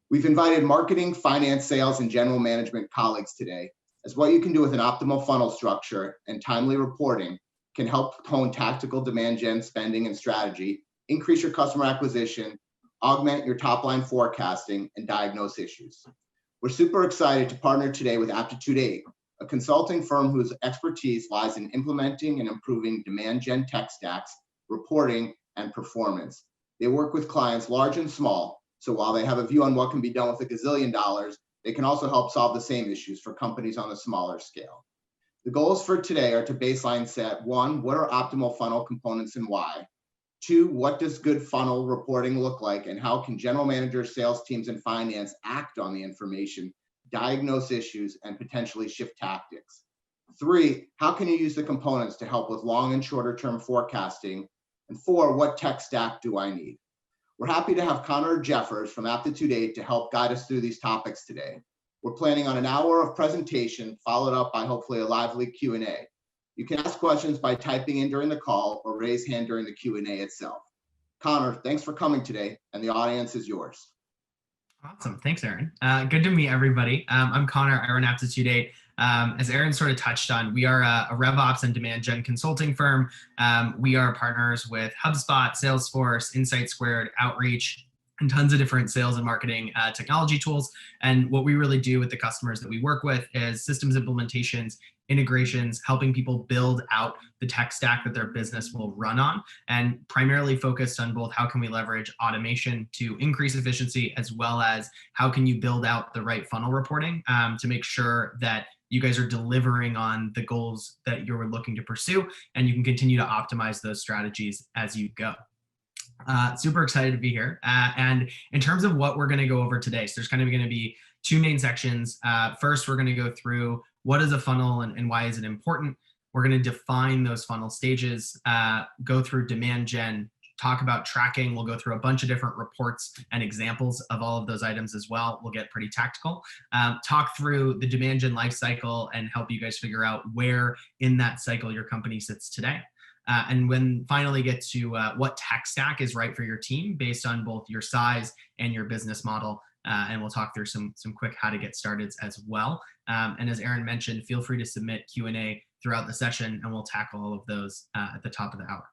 We've invited marketing, finance, sales, and general management colleagues today, as what you can do with an optimal funnel structure and timely reporting can help hone tactical demand gen spending and strategy, increase your customer acquisition, augment your top-line forecasting, and diagnose issues. We're super excited to partner today with Aptitude 8, a consulting firm whose expertise lies in implementing and improving demand gen tech stacks, reporting, and performance. They work with clients large and small, so while they have a view on what can be done with $1 gazillion, they can also help solve the same issues for companies on a smaller scale. The goals for today are to baseline set: 1, what are optimal funnel components and why? 2, what does good funnel reporting look like, and how can general managers, sales teams, and finance act on the information, diagnose issues, and potentially shift tactics? 3, how can you use the components to help with long and shorter term forecasting? And 4, what tech stack do I need? We're happy to have Connor Jeffers from Aptitude 8 to help guide us through these topics today. We're planning on an hour of presentation, followed up by hopefully a lively Q&A. You can ask questions by typing in during the call or raise hand during the Q&A itself. Connor, thanks for coming today, and the audience is yours. Awesome. Thanks, Aaron. Good to meet everybody. I'm Connor. I run Aptitude 8. As Aaron sort of touched on, we are a RevOps and demand gen consulting firm. We are partners with HubSpot, Salesforce, Insight Squared, Outreach, and tons of different sales and marketing technology tools. And what we really do with the customers that we work with is systems implementations, integrations, helping people build out the tech stack that their business will run on, and primarily focused on both how can we leverage automation to increase efficiency, as well as how can you build out the right funnel reporting to make sure that you guys are delivering on the goals that you're looking to pursue, and you can continue to optimize those strategies as you go. Super excited to be here. And in terms of what we're going to go over today, so there's kind of going to be 2 main sections. First, we're going to go through what is a funnel and why is it important. We're going to define those funnel stages, go through demand gen, talk about tracking. We'll go through a bunch of different reports and examples of all of those items as well. We'll get pretty tactical. Talk through the demand gen life cycle and help you guys figure out where in that cycle your company sits today. And when finally get to what tech stack is right for your team based on both your size and your business model. And we'll talk through some quick how to get started as well. And as Aaron mentioned, feel free to submit Q&A throughout the session, and we'll tackle all of those at the top of the hour.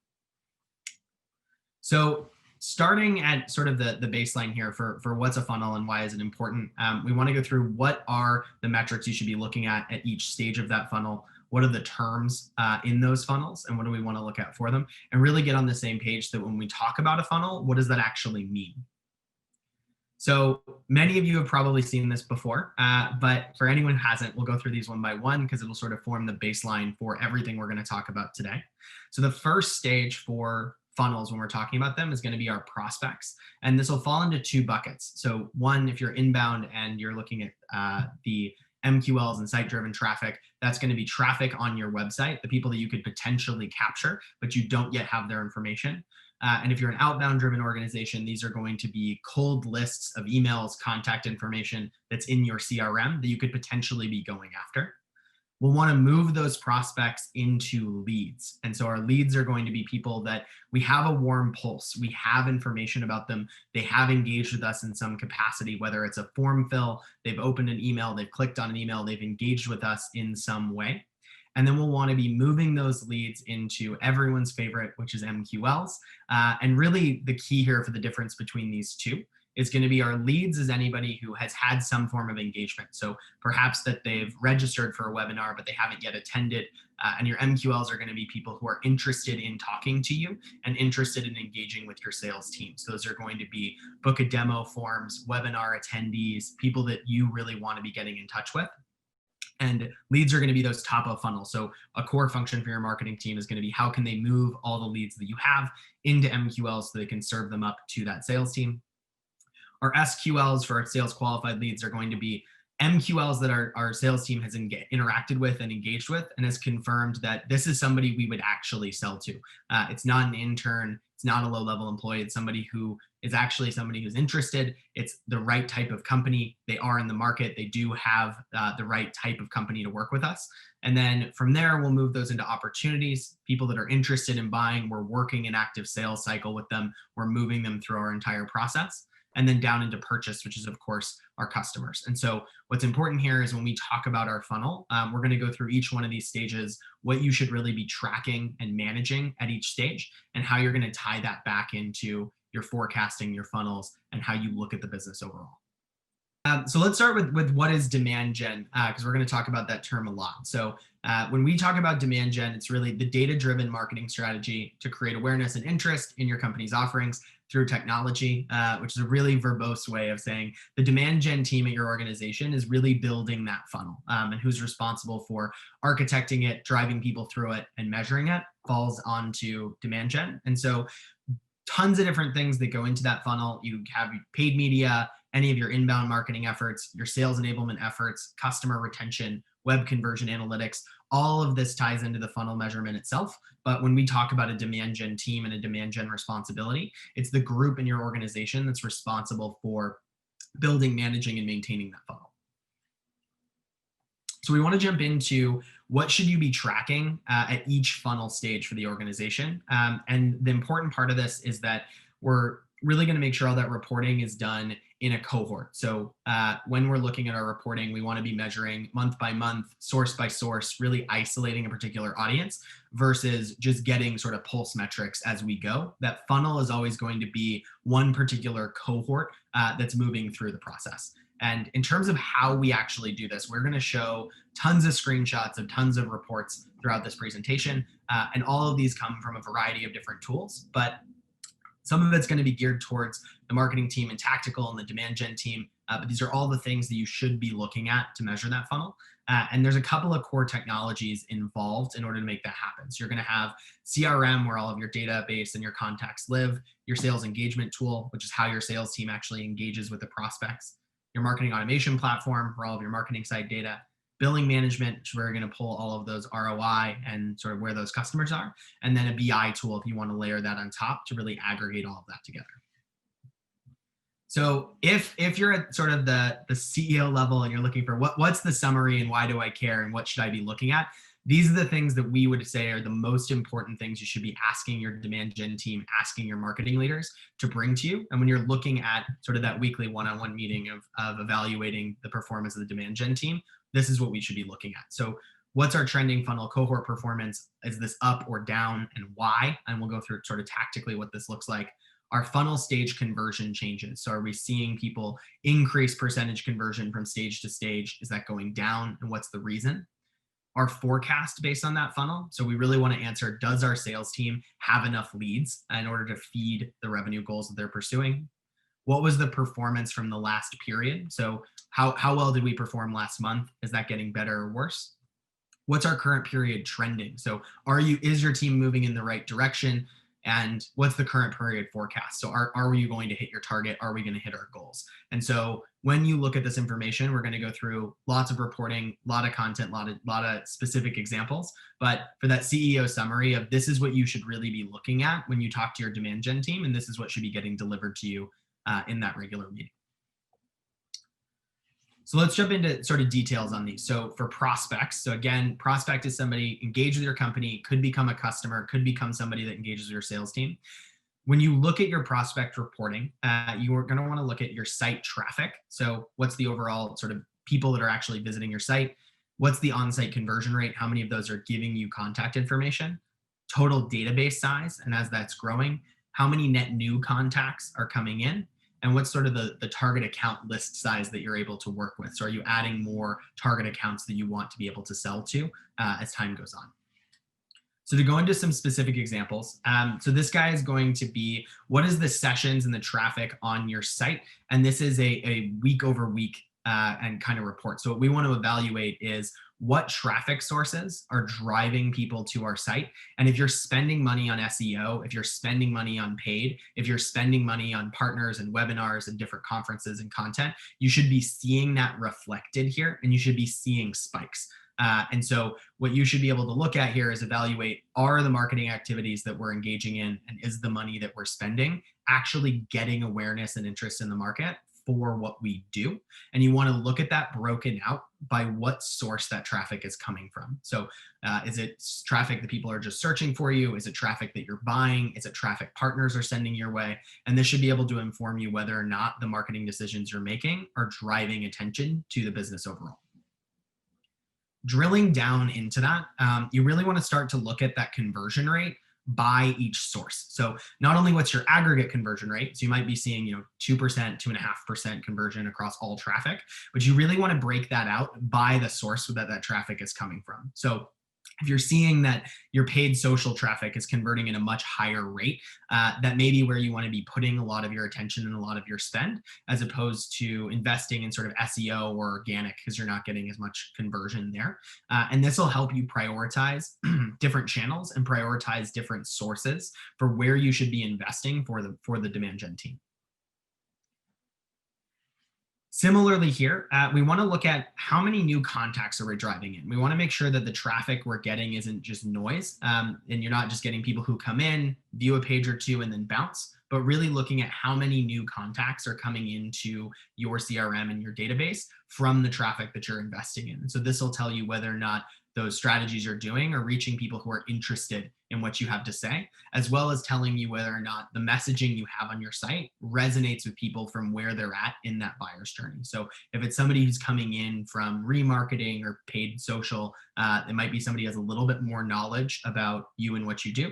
So starting at sort of the baseline here for what's a funnel and why is it important, we want to go through what are the metrics you should be looking at each stage of that funnel. What are the terms in those funnels, and what do we want to look at for them, and really get on the same page that when we talk about a funnel, what does that actually mean? So many of you have probably seen this before, but for anyone who hasn't, we'll go through these one by one because it'll sort of form the baseline for everything we're going to talk about today. So the first stage for funnels when we're talking about them is going to be our prospects, and this will fall into 2 buckets. So one, if you're inbound and you're looking at the MQLs and site-driven traffic, that's going to be traffic on your website, the people that you could potentially capture, but you don't yet have their information. And if you're an outbound-driven organization, these are going to be cold lists of emails, contact information that's in your CRM that you could potentially be going after. We'll want to move those prospects into leads. And so our leads are going to be people that we have a warm pulse. We have information about them. They have engaged with us in some capacity, whether it's a form fill, they've opened an email, they've clicked on an email, they've engaged with us in some way. And then we'll want to be moving those leads into everyone's favorite, which is MQLs. And really the key here for the difference between these 2 is going to be our leads is anybody who has had some form of engagement. So perhaps that they've registered for a webinar, but they haven't yet attended. And your MQLs are going to be people who are interested in talking to you and interested in engaging with your sales team. So those are going to be book a demo forms, webinar attendees, people that you really want to be getting in touch with. And leads are going to be those top of funnel. So a core function for your marketing team is going to be how can they move all the leads that you have into MQLs so they can serve them up to that sales team. Our SQLs for our sales qualified leads are going to be MQLs that our sales team has interacted with and engaged with and has confirmed that this is somebody we would actually sell to. It's not an intern, it's not a low-level employee, it's somebody who is actually somebody who's interested. It's the right type of company. They are in the market. They do have the right type of company to work with us. And then from there, we'll move those into opportunities, people that are interested in buying. We're working an active sales cycle with them. We're moving them through our entire process. and then down into purchase, which is of course our customers. And so what's important here is when we talk about our funnel, we're going to go through each one of these stages, what you should really be tracking and managing at each stage, and how you're going to tie that back into your forecasting, your funnels, and how you look at the business overall. So let's start with what is demand gen, because we're going to talk about that term a lot. So when we talk about demand gen, it's really the data-driven marketing strategy to create awareness and interest in your company's offerings through technology, which is a really verbose way of saying the demand gen team at your organization is really building that funnel, and who's responsible for architecting it, driving people through it, and measuring it falls onto demand gen. And so tons of different things that go into that funnel. You have paid media, any of your inbound marketing efforts, your sales enablement efforts, customer retention, web conversion analytics, all of this ties into the funnel measurement itself. But when we talk about a demand gen team and a demand gen responsibility, it's the group in your organization that's responsible for building, managing, and maintaining that funnel. So we want to jump into what should you be tracking at each funnel stage for the organization. And the important part of this is that we're really going to make sure all that reporting is done in a cohort. So when we're looking at our reporting, we want to be measuring month by month, source by source, really isolating a particular audience versus just getting sort of pulse metrics as we go. That funnel is always going to be one particular cohort that's moving through the process. And in terms of how we actually do this, we're going to show tons of screenshots of tons of reports throughout this presentation. And all of these come from a variety of different tools, but some of it's going to be geared towards the marketing team and tactical and the demand gen team. But these are all the things that you should be looking at to measure that funnel. And there's a couple of core technologies involved in order to make that happen. So you're going to have CRM, where all of your database and your contacts live, your sales engagement tool, which is how your sales team actually engages with the prospects, your marketing automation platform, where all of your marketing site data, billing management, which we're going to pull all of those ROI and sort of where those customers are, and then a BI tool if you want to layer that on top to really aggregate all of that together. So if you're at sort of the CEO level and you're looking for what's the summary and why do I care and what should I be looking at, these are the things that we would say are the most important things you should be asking your demand gen team, asking your marketing leaders to bring to you. And when you're looking at sort of that weekly one-on-one meeting of evaluating the performance of the demand gen team, this is what we should be looking at. So what's our trending funnel cohort performance? Is this up or down, and why? And we'll go through sort of tactically what this looks like. Our funnel stage conversion changes. So are we seeing people increase percentage conversion from stage to stage? Is that going down, and what's the reason? Our forecast based on that funnel. So we really want to answer, does our sales team have enough leads in order to feed the revenue goals that they're pursuing? What was the performance from the last period? So how well did we perform last month? Is that getting better or worse? What's our current period trending? So is your team moving in the right direction? And what's the current period forecast? So are you going to hit your target? Are we going to hit our goals? And so when you look at this information, we're going to go through lots of reporting, a lot of content, a lot of specific examples. But for that CEO summary of this is what you should really be looking at when you talk to your demand gen team, and this is what should be getting delivered to you in that regular meeting. So let's jump into sort of details on these. So for prospects, so again, prospect is somebody engaged with your company, could become a customer, could become somebody that engages with your sales team. When you look at your prospect reporting, you are going to want to look at your site traffic. So what's the overall sort of people that are actually visiting your site? What's the on-site conversion rate? How many of those are giving you contact information? Total database size, and as that's growing, how many net new contacts are coming in? And what's sort of the target account list size that you're able to work with? So are you adding more target accounts that you want to be able to sell to as time goes on? So to go into some specific examples, so this guy is going to be, what is the sessions and the traffic on your site? And this is a week over week and kind of report. So what we want to evaluate is what traffic sources are driving people to our site. And if you're spending money on SEO, if you're spending money on paid, if you're spending money on partners and webinars and different conferences and content, you should be seeing that reflected here, and you should be seeing spikes. And so what you should be able to look at here is evaluate, are the marketing activities that we're engaging in and is the money that we're spending actually getting awareness and interest in the market for what we do. And you want to look at that broken out by what source that traffic is coming from. So is it traffic that people are just searching for you? Is it traffic that you're buying? Is it traffic partners are sending your way? And this should be able to inform you whether or not the marketing decisions you're making are driving attention to the business overall. Drilling down into that, you really want to start to look at that conversion rate by each source. So not only what's your aggregate conversion rate, so you might be seeing 2%, 2.5% conversion across all traffic, but you really want to break that out by the source that traffic is coming from. So if you're seeing that your paid social traffic is converting at a much higher rate, that may be where you want to be putting a lot of your attention and a lot of your spend, as opposed to investing in sort of SEO or organic, because you're not getting as much conversion there. And this will help you prioritize different channels and prioritize different sources for where you should be investing for the demand gen team. Similarly here, we want to look at how many new contacts are we driving in. We want to make sure that the traffic we're getting isn't just noise, and you're not just getting people who come in, view a page or two, and then bounce, but really looking at how many new contacts are coming into your CRM and your database from the traffic that you're investing in. And so this will tell you whether or not those strategies you're doing are reaching people who are interested in what you have to say, as well as telling you whether or not the messaging you have on your site resonates with people from where they're at in that buyer's journey. So if it's somebody who's coming in from remarketing or paid social, it might be somebody who has a little bit more knowledge about you and what you do,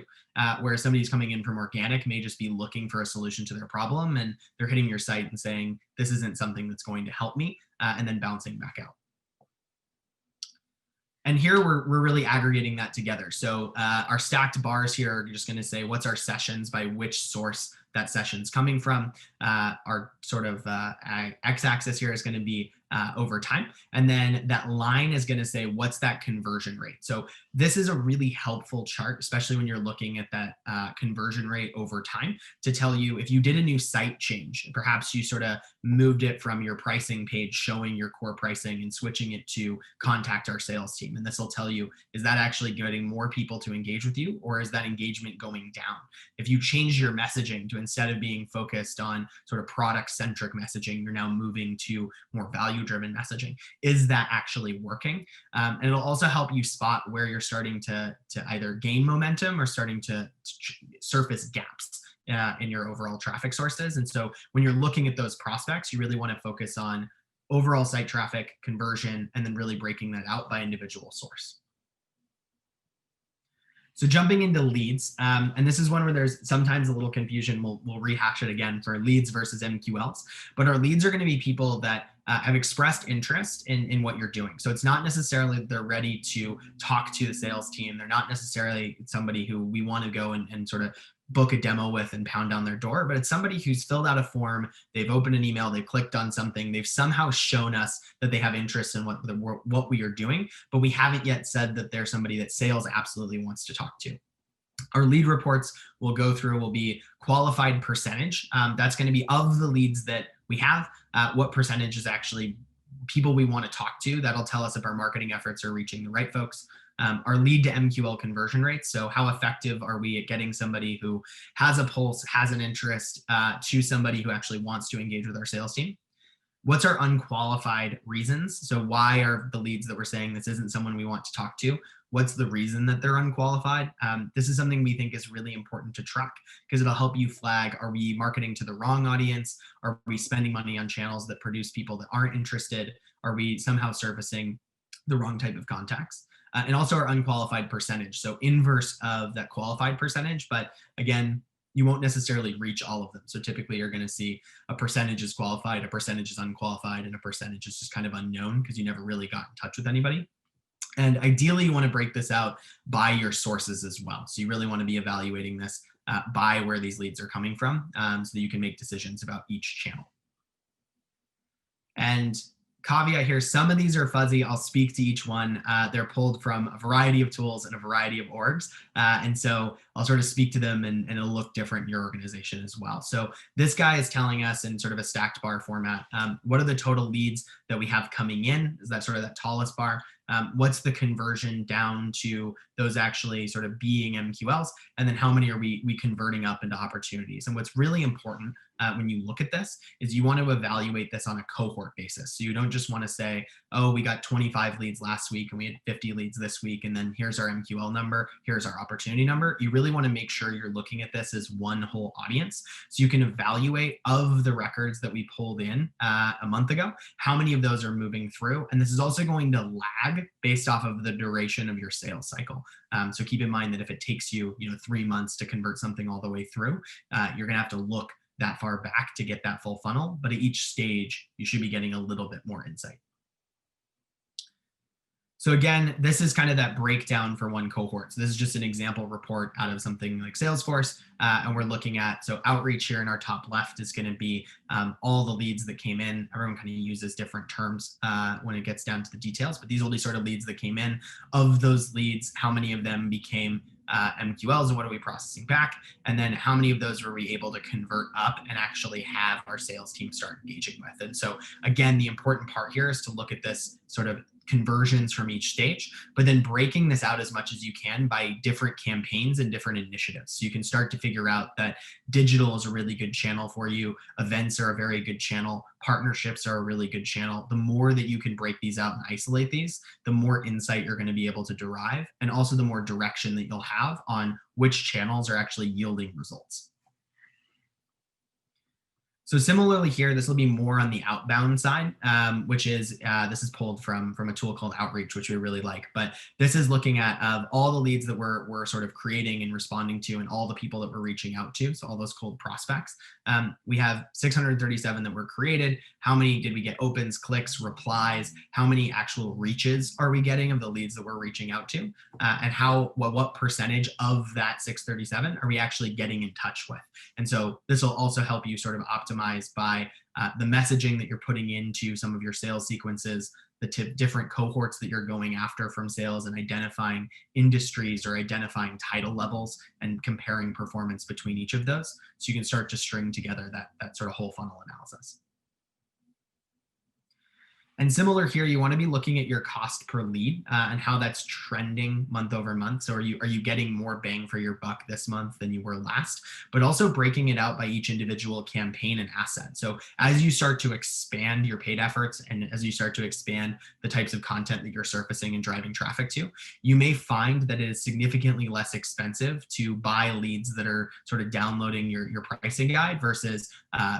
whereas somebody who's coming in from organic may just be looking for a solution to their problem, and they're hitting your site and saying, this isn't something that's going to help me, and then bouncing back out. And here we're really aggregating that together. So our stacked bars here are just going to say what's our sessions by which source that session's coming from. Our sort of x-axis here is going to be over time. And then that line is going to say what's that conversion rate. So this is a really helpful chart, especially when you're looking at that conversion rate over time, to tell you if you did a new site change, perhaps you sort of moved it from your pricing page showing your core pricing and switching it to contact our sales team. And this will tell you, is that actually getting more people to engage with you, or is that engagement going down? If you change your messaging to, instead of being focused on sort of product-centric messaging, you're now moving to more value-driven messaging. Is that actually working? And it'll also help you spot where you're starting to either gain momentum or starting to surface gaps in your overall traffic sources. And so when you're looking at those prospects, you really want to focus on overall site traffic, conversion, and then really breaking that out by individual source. So jumping into leads, and this is one where there's sometimes a little confusion. We'll rehash it again for leads versus MQLs, but our leads are going to be people that have expressed interest in what you're doing. So it's not necessarily that they're ready to talk to the sales team. They're not necessarily somebody who we want to go and sort of book a demo with and pound down their door, but it's somebody who's filled out a form, they've opened an email, they've clicked on something, they've somehow shown us that they have interest in what we are doing, but we haven't yet said that they're somebody that sales absolutely wants to talk to. Our lead reports we'll go through will be qualified percentage. That's going to be of the leads that we have, what percentage is actually people we want to talk to. That'll tell us if our marketing efforts are reaching the right folks. Our lead to MQL conversion rates. So how effective are we at getting somebody who has a pulse, has an interest, to somebody who actually wants to engage with our sales team? What's our unqualified reasons? So why are the leads that we're saying this isn't someone we want to talk to? What's the reason that they're unqualified? This is something we think is really important to track, because it'll help you flag, are we marketing to the wrong audience? Are we spending money on channels that produce people that aren't interested? Are we somehow surfacing the wrong type of contacts? And also our unqualified percentage. So inverse of that qualified percentage, but again, you won't necessarily reach all of them. So typically you're going to see a percentage is qualified, a percentage is unqualified, and a percentage is just kind of unknown because you never really got in touch with anybody. And ideally you want to break this out by your sources as well. So you really want to be evaluating this by where these leads are coming from, so that you can make decisions about each channel. And caveat here, some of these are fuzzy. I'll speak to each one. They're pulled from a variety of tools and a variety of orgs. And so I'll sort of speak to them and it'll look different in your organization as well. So this guy is telling us in sort of a stacked bar format, what are the total leads that we have coming in? Is that sort of that tallest bar? What's the conversion down to those actually sort of being MQLs? And then how many are we converting up into opportunities? And what's really important when you look at this is you want to evaluate this on a cohort basis. So you don't just want to say, oh, we got 25 leads last week and we had 50 leads this week, and then here's our MQL number, here's our opportunity number. You really want to make sure you're looking at this as one whole audience. So you can evaluate of the records that we pulled in a month ago, how many of those are moving through. And this is also going to lag based off of the duration of your sales cycle. So keep in mind that if it takes you, 3 months to convert something all the way through, you're going to have to look that far back to get that full funnel. But at each stage, you should be getting a little bit more insight. So again, this is kind of that breakdown for one cohort. So this is just an example report out of something like Salesforce. And we're looking at, so outreach here in our top left is going to be all the leads that came in. Everyone kind of uses different terms when it gets down to the details, but these will be sort of leads that came in. Of those leads, how many of them became MQLs and what are we processing back? And then how many of those were we able to convert up and actually have our sales team start engaging with? And so again, the important part here is to look at this sort of conversions from each stage, but then breaking this out as much as you can by different campaigns and different initiatives. So you can start to figure out that digital is a really good channel for you. Events are a very good channel. Partnerships are a really good channel. The more that you can break these out and isolate these, the more insight you're going to be able to derive, and also the more direction that you'll have on which channels are actually yielding results. So similarly here, this will be more on the outbound side, which is, this is pulled from a tool called Outreach, which we really like. But this is looking at all the leads that we're sort of creating and responding to and all the people that we're reaching out to. So all those cold prospects. We have 637 that were created. How many did we get opens, clicks, replies? How many actual reaches are we getting of the leads that we're reaching out to? And what percentage of that 637 are we actually getting in touch with? And so this will also help you sort of optimize by the messaging that you're putting into some of your sales sequences, the different cohorts that you're going after from sales, and identifying industries or identifying title levels and comparing performance between each of those. So you can start to string together that sort of whole funnel analysis. And similar here, you want to be looking at your cost per lead and how that's trending month over month. So are you getting more bang for your buck this month than you were last? But also breaking it out by each individual campaign and asset. So as you start to expand your paid efforts and as you start to expand the types of content that you're surfacing and driving traffic to, you may find that it is significantly less expensive to buy leads that are sort of downloading your pricing guide versus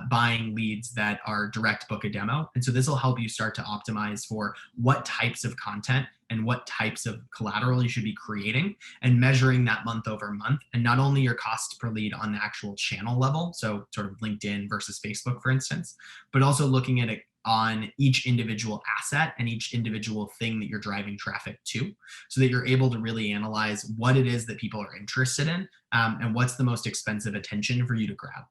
buying leads that are direct book a demo. And so this will help you start to optimize for what types of content and what types of collateral you should be creating, and measuring that month over month, and not only your cost per lead on the actual channel level, so sort of LinkedIn versus Facebook, for instance, but also looking at it on each individual asset and each individual thing that you're driving traffic to, so that you're able to really analyze what it is that people are interested in and what's the most expensive attention for you to grab.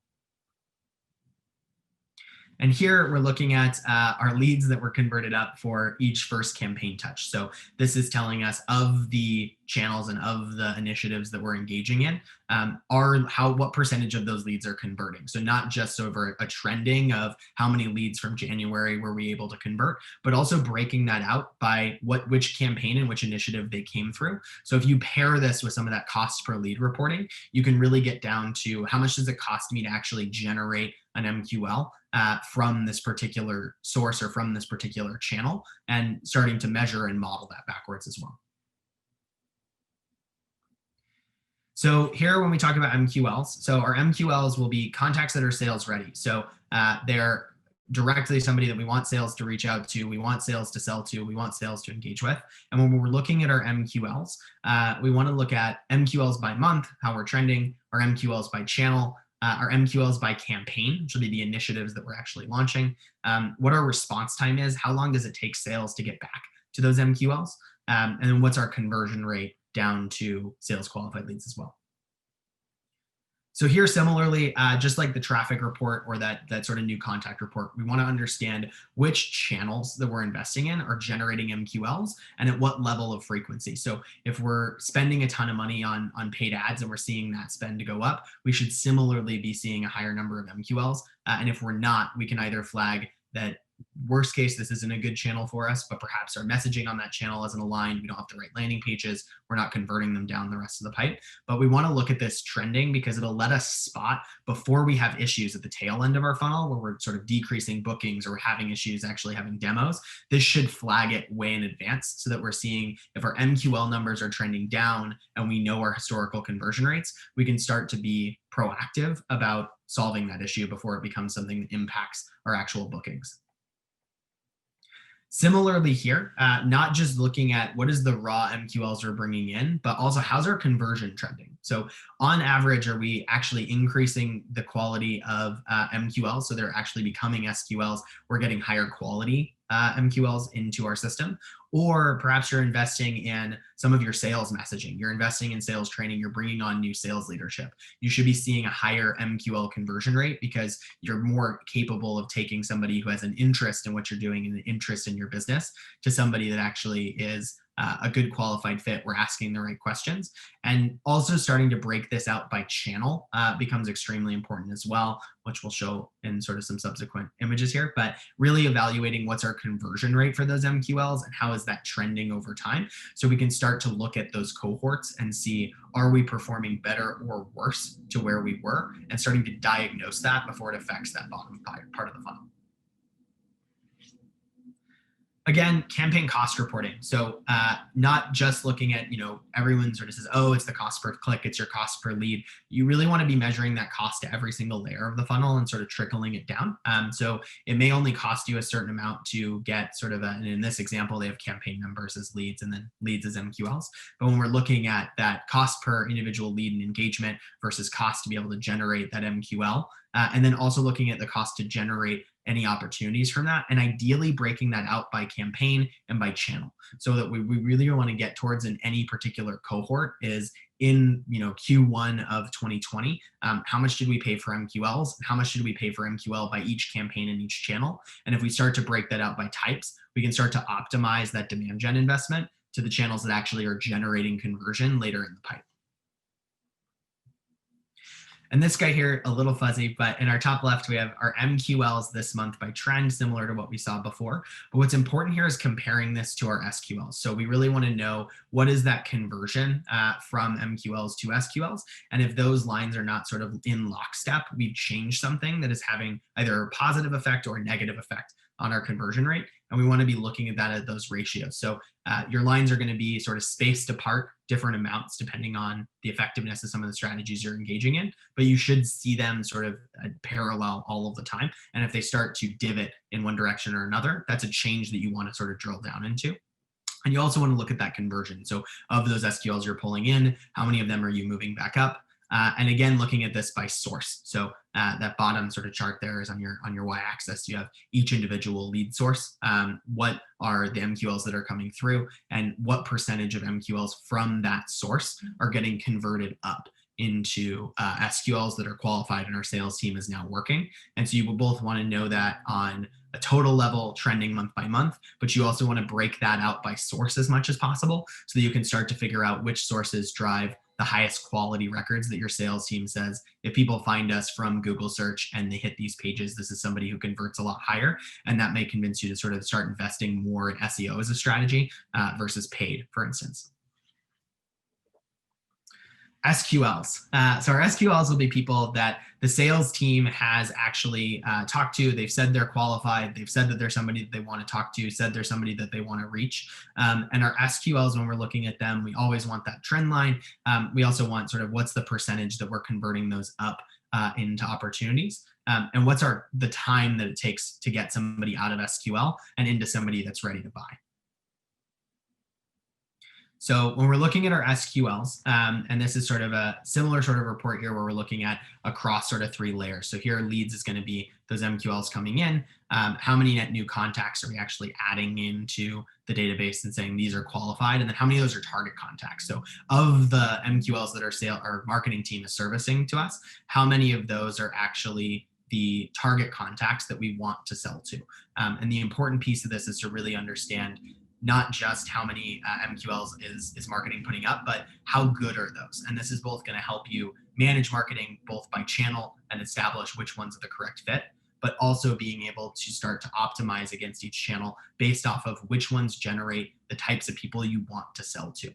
And here we're looking at our leads that were converted up for each first campaign touch. So this is telling us of the channels and of the initiatives that we're engaging in, what percentage of those leads are converting. So not just over a trending of how many leads from January were we able to convert, but also breaking that out by which campaign and which initiative they came through. So if you pair this with some of that cost per lead reporting, you can really get down to how much does it cost me to actually generate an MQL from this particular source or from this particular channel, and starting to measure and model that backwards as well. So here, when we talk about MQLs, so our MQLs will be contacts that are sales ready. So they're directly somebody that we want sales to reach out to, we want sales to sell to, we want sales to engage with. And when we're looking at our MQLs, we want to look at MQLs by month, how we're trending, our MQLs by channel, our MQLs by campaign, which will be the initiatives that we're actually launching, what our response time is, how long does it take sales to get back to those MQLs, and then what's our conversion rate down to sales qualified leads as well. So here, similarly, just like the traffic report or that sort of new contact report, we want to understand which channels that we're investing in are generating MQLs and at what level of frequency. So if we're spending a ton of money on paid ads and we're seeing that spend go up, we should similarly be seeing a higher number of MQLs. And if we're not, we can either flag that worst case, this isn't a good channel for us, but perhaps our messaging on that channel isn't aligned. We don't have the right landing pages. We're not converting them down the rest of the pipe. But we want to look at this trending because it'll let us spot before we have issues at the tail end of our funnel where we're sort of decreasing bookings or we're having issues actually having demos. This should flag it way in advance so that we're seeing if our MQL numbers are trending down and we know our historical conversion rates, we can start to be proactive about solving that issue before it becomes something that impacts our actual bookings. Similarly here, not just looking at what is the raw MQLs we're bringing in, but also how's our conversion trending. So on average, are we actually increasing the quality of MQLs? So they're actually becoming SQLs. We're getting higher quality MQLs into our system. Or perhaps you're investing in some of your sales messaging. You're investing in sales training. You're bringing on new sales leadership. You should be seeing a higher MQL conversion rate because you're more capable of taking somebody who has an interest in what you're doing and an interest in your business to somebody that actually is a good qualified fit. We're asking the right questions. And also starting to break this out by channel becomes extremely important as well, which we'll show in sort of some subsequent images here. But really evaluating what's our conversion rate for those MQLs and how is that trending over time. So we can start to look at those cohorts and see, are we performing better or worse to where we were, and starting to diagnose that before it affects that bottom part of the funnel. Again, campaign cost reporting. So not just looking at, everyone sort of says, oh, it's the cost per click, it's your cost per lead. You really want to be measuring that cost to every single layer of the funnel and sort of trickling it down. So it may only cost you a certain amount to get sort of and in this example, they have campaign numbers as leads and then leads as MQLs. But when we're looking at that cost per individual lead and engagement versus cost to be able to generate that MQL, and then also looking at the cost to generate any opportunities from that, and ideally breaking that out by campaign and by channel, so that we really want to get towards in any particular cohort is in Q1 of 2020, how much did we pay for MQLs? How much did we pay for MQL by each campaign and each channel? And if we start to break that out by types, we can start to optimize that demand gen investment to the channels that actually are generating conversion later in the pipe. And this guy here, a little fuzzy, but in our top left, we have our MQLs this month by trend, similar to what we saw before. But what's important here is comparing this to our SQLs. So we really want to know what is that conversion from MQLs to SQLs. And if those lines are not sort of in lockstep, we've changed something that is having either a positive effect or a negative effect on our conversion rate. And we want to be looking at that at those ratios. So your lines are going to be sort of spaced apart, different amounts depending on the effectiveness of some of the strategies you're engaging in, but you should see them sort of parallel all of the time. And if they start to divot in one direction or another, that's a change that you want to sort of drill down into. And you also want to look at that conversion. So of those SQLs you're pulling in, how many of them are you moving back up? And again, looking at this by source. So that bottom sort of chart there is on your y-axis. You have each individual lead source. What are the MQLs that are coming through, and what percentage of MQLs from that source are getting converted up into SQLs that are qualified and our sales team is now working. And so you will both want to know that on a total level, trending month by month, but you also want to break that out by source as much as possible so that you can start to figure out which sources drive the highest quality records that your sales team says, if people find us from Google search and they hit these pages, this is somebody who converts a lot higher. And that may convince you to sort of start investing more in SEO as a strategy versus paid, for instance. SQLs. So our SQLs will be people that the sales team has actually talked to. They've said they're qualified. They've said that they're somebody that they want to talk to, said they're somebody that they want to reach. And our SQLs, when we're looking at them, we always want that trend line. We also want sort of what's the percentage that we're converting those up into opportunities. And what's the time that it takes to get somebody out of SQL and into somebody that's ready to buy. So when we're looking at our SQLs, and this is sort of a similar sort of report here where we're looking at across sort of 3 layers. So here leads is going to be those MQLs coming in. How many net new contacts are we actually adding into the database and saying these are qualified? And then how many of those are target contacts? So of the MQLs that our marketing team is servicing to us, how many of those are actually the target contacts that we want to sell to? And the important piece of this is to really understand not just how many MQLs is marketing putting up, but how good are those? And this is both going to help you manage marketing both by channel and establish which ones are the correct fit, but also being able to start to optimize against each channel based off of which ones generate the types of people you want to sell to.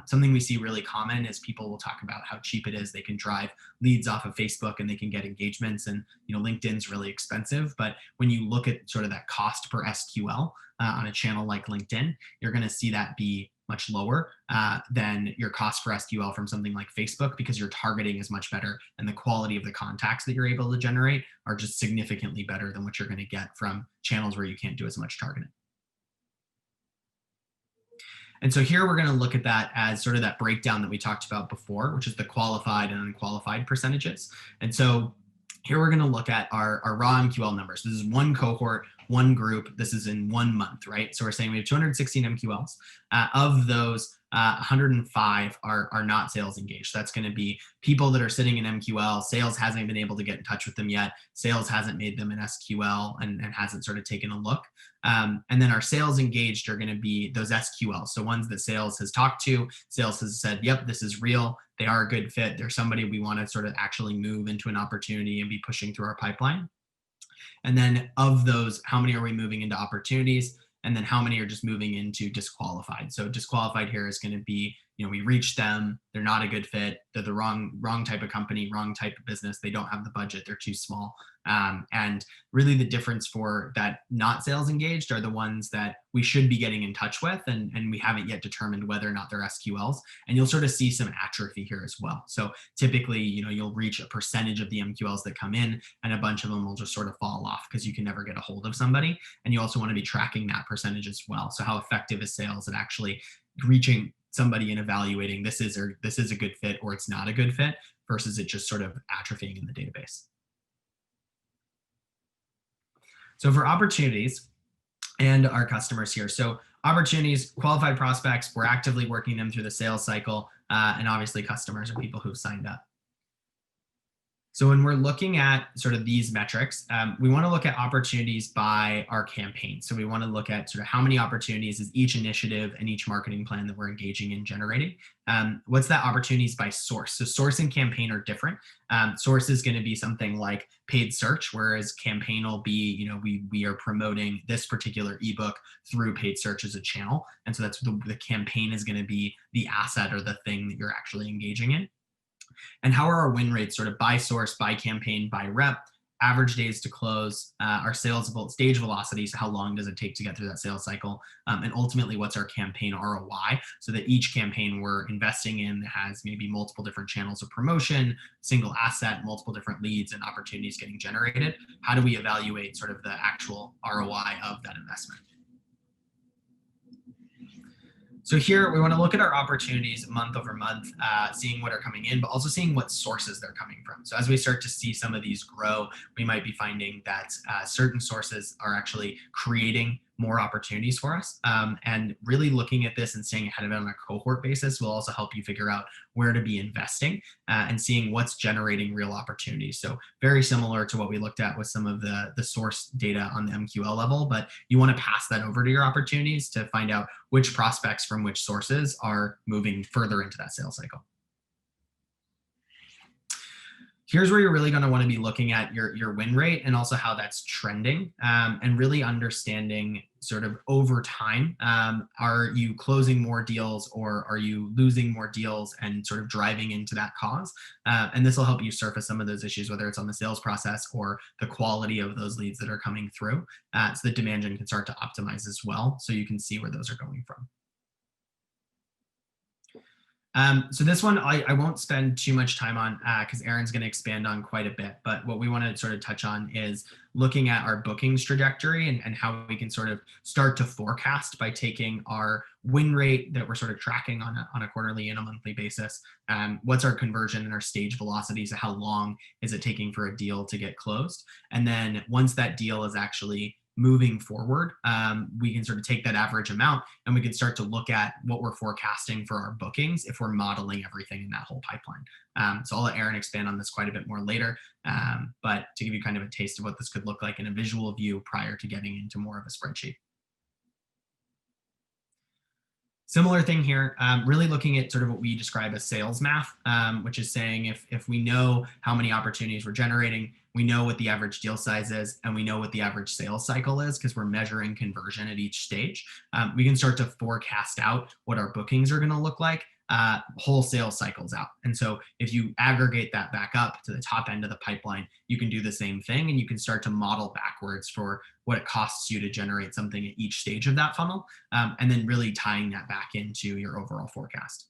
Something we see really common is people will talk about how cheap it is. They can drive leads off of Facebook and they can get engagements, and LinkedIn's really expensive. But when you look at sort of that cost per SQL on a channel like LinkedIn, you're going to see that be much lower than your cost for SQL from something like Facebook, because your targeting is much better and the quality of the contacts that you're able to generate are just significantly better than what you're going to get from channels where you can't do as much targeting. And so here we're going to look at that as sort of that breakdown that we talked about before, which is the qualified and unqualified percentages. And so here we're going to look at our raw MQL numbers. This is one cohort, one group. This is in 1 month, right? So we're saying we have 216 MQLs. Of those, 105 are not sales engaged. That's going to be people that are sitting in MQL. Sales hasn't been able to get in touch with them yet. Sales hasn't made them an SQL and hasn't sort of taken a look. And then our sales engaged are going to be those SQLs. So ones that sales has talked to, sales has said, yep, this is real. They are a good fit. They're somebody we want to sort of actually move into an opportunity and be pushing through our pipeline. And then of those, how many are we moving into opportunities? And then how many are just moving into disqualified? So disqualified here is going to be, we reached them, they're not a good fit, they're the wrong type of company, wrong type of business, they don't have the budget, they're too small. And really the difference for that not sales engaged are the ones that we should be getting in touch with, and we haven't yet determined whether or not they're SQLs. And you'll sort of see some atrophy here as well. So typically, you'll reach a percentage of the MQLs that come in, and a bunch of them will just sort of fall off because you can never get a hold of somebody. And you also want to be tracking that percentage as well. So how effective is sales at actually reaching somebody and evaluating this is a good fit or it's not a good fit, versus it just sort of atrophying in the database. So for opportunities and our customers here, so opportunities, qualified prospects, we're actively working them through the sales cycle, and obviously customers are people who've signed up. So when we're looking at sort of these metrics, we want to look at opportunities by our campaign. So we want to look at sort of how many opportunities is each initiative and each marketing plan that we're engaging in generating. What's that opportunities by source? So source and campaign are different. Source is going to be something like paid search, whereas campaign will be, we are promoting this particular ebook through paid search as a channel. And so that's the campaign is going to be the asset or the thing that you're actually engaging in. And how are our win rates sort of by source, by campaign, by rep, average days to close, our sales stage velocity, so how long does it take to get through that sales cycle, and ultimately what's our campaign ROI, so that each campaign we're investing in has maybe multiple different channels of promotion, single asset, multiple different leads and opportunities getting generated. How do we evaluate sort of the actual ROI of that investment? So here we want to look at our opportunities month over month, seeing what are coming in, but also seeing what sources they're coming from. So as we start to see some of these grow, we might be finding that certain sources are actually creating more opportunities for us. And really looking at this and staying ahead of it on a cohort basis will also help you figure out where to be investing and seeing what's generating real opportunities. So very similar to what we looked at with some of the source data on the MQL level, but you want to pass that over to your opportunities to find out which prospects from which sources are moving further into that sales cycle. Here's where you're really going to want to be looking at your win rate and also how that's trending, and really understanding sort of over time, are you closing more deals or are you losing more deals, and sort of driving into that cause. And this will help you surface some of those issues, whether it's on the sales process or the quality of those leads that are coming through. So the demand gen can start to optimize as well, so you can see where those are going from. So this one I won't spend too much time on because Aaron's going to expand on quite a bit. But what we want to sort of touch on is looking at our bookings trajectory and how we can sort of start to forecast by taking our win rate that we're sort of tracking on a quarterly and a monthly basis. What's our conversion and our stage velocity? So how long is it taking for a deal to get closed? And then once that deal is actually moving forward, we can sort of take that average amount and we can start to look at what we're forecasting for our bookings if we're modeling everything in that whole pipeline. So I'll let Aaron expand on this quite a bit more later, but to give you kind of a taste of what this could look like in a visual view prior to getting into more of a spreadsheet. Similar thing here, really looking at sort of what we describe as sales math, which is saying if we know how many opportunities we're generating, we know what the average deal size is, and we know what the average sales cycle is because we're measuring conversion at each stage, we can start to forecast out what our bookings are going to look like whole sales cycles out. And so if you aggregate that back up to the top end of the pipeline, you can do the same thing, and you can start to model backwards for what it costs you to generate something at each stage of that funnel, and then really tying that back into your overall forecast.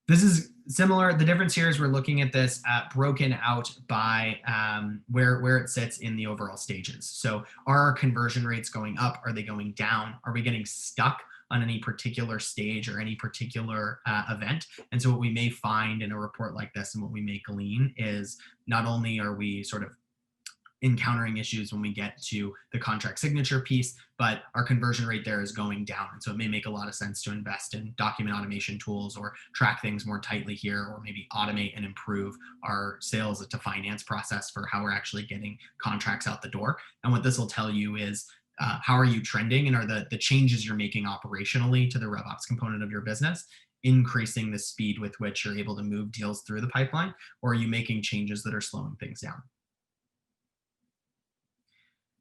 This is similar. The difference here is we're looking at this broken out by where it sits in the overall stages. So are our conversion rates going up? Are they going down? Are we getting stuck on any particular stage or any particular event? And so what we may find in a report like this and what we may glean is not only are we sort of encountering issues when we get to the contract signature piece, but our conversion rate there is going down. And so it may make a lot of sense to invest in document automation tools or track things more tightly here, or maybe automate and improve our sales to finance process for how we're actually getting contracts out the door. And what this will tell you is how are you trending, and are the changes you're making operationally to the RevOps component of your business increasing the speed with which you're able to move deals through the pipeline, or are you making changes that are slowing things down?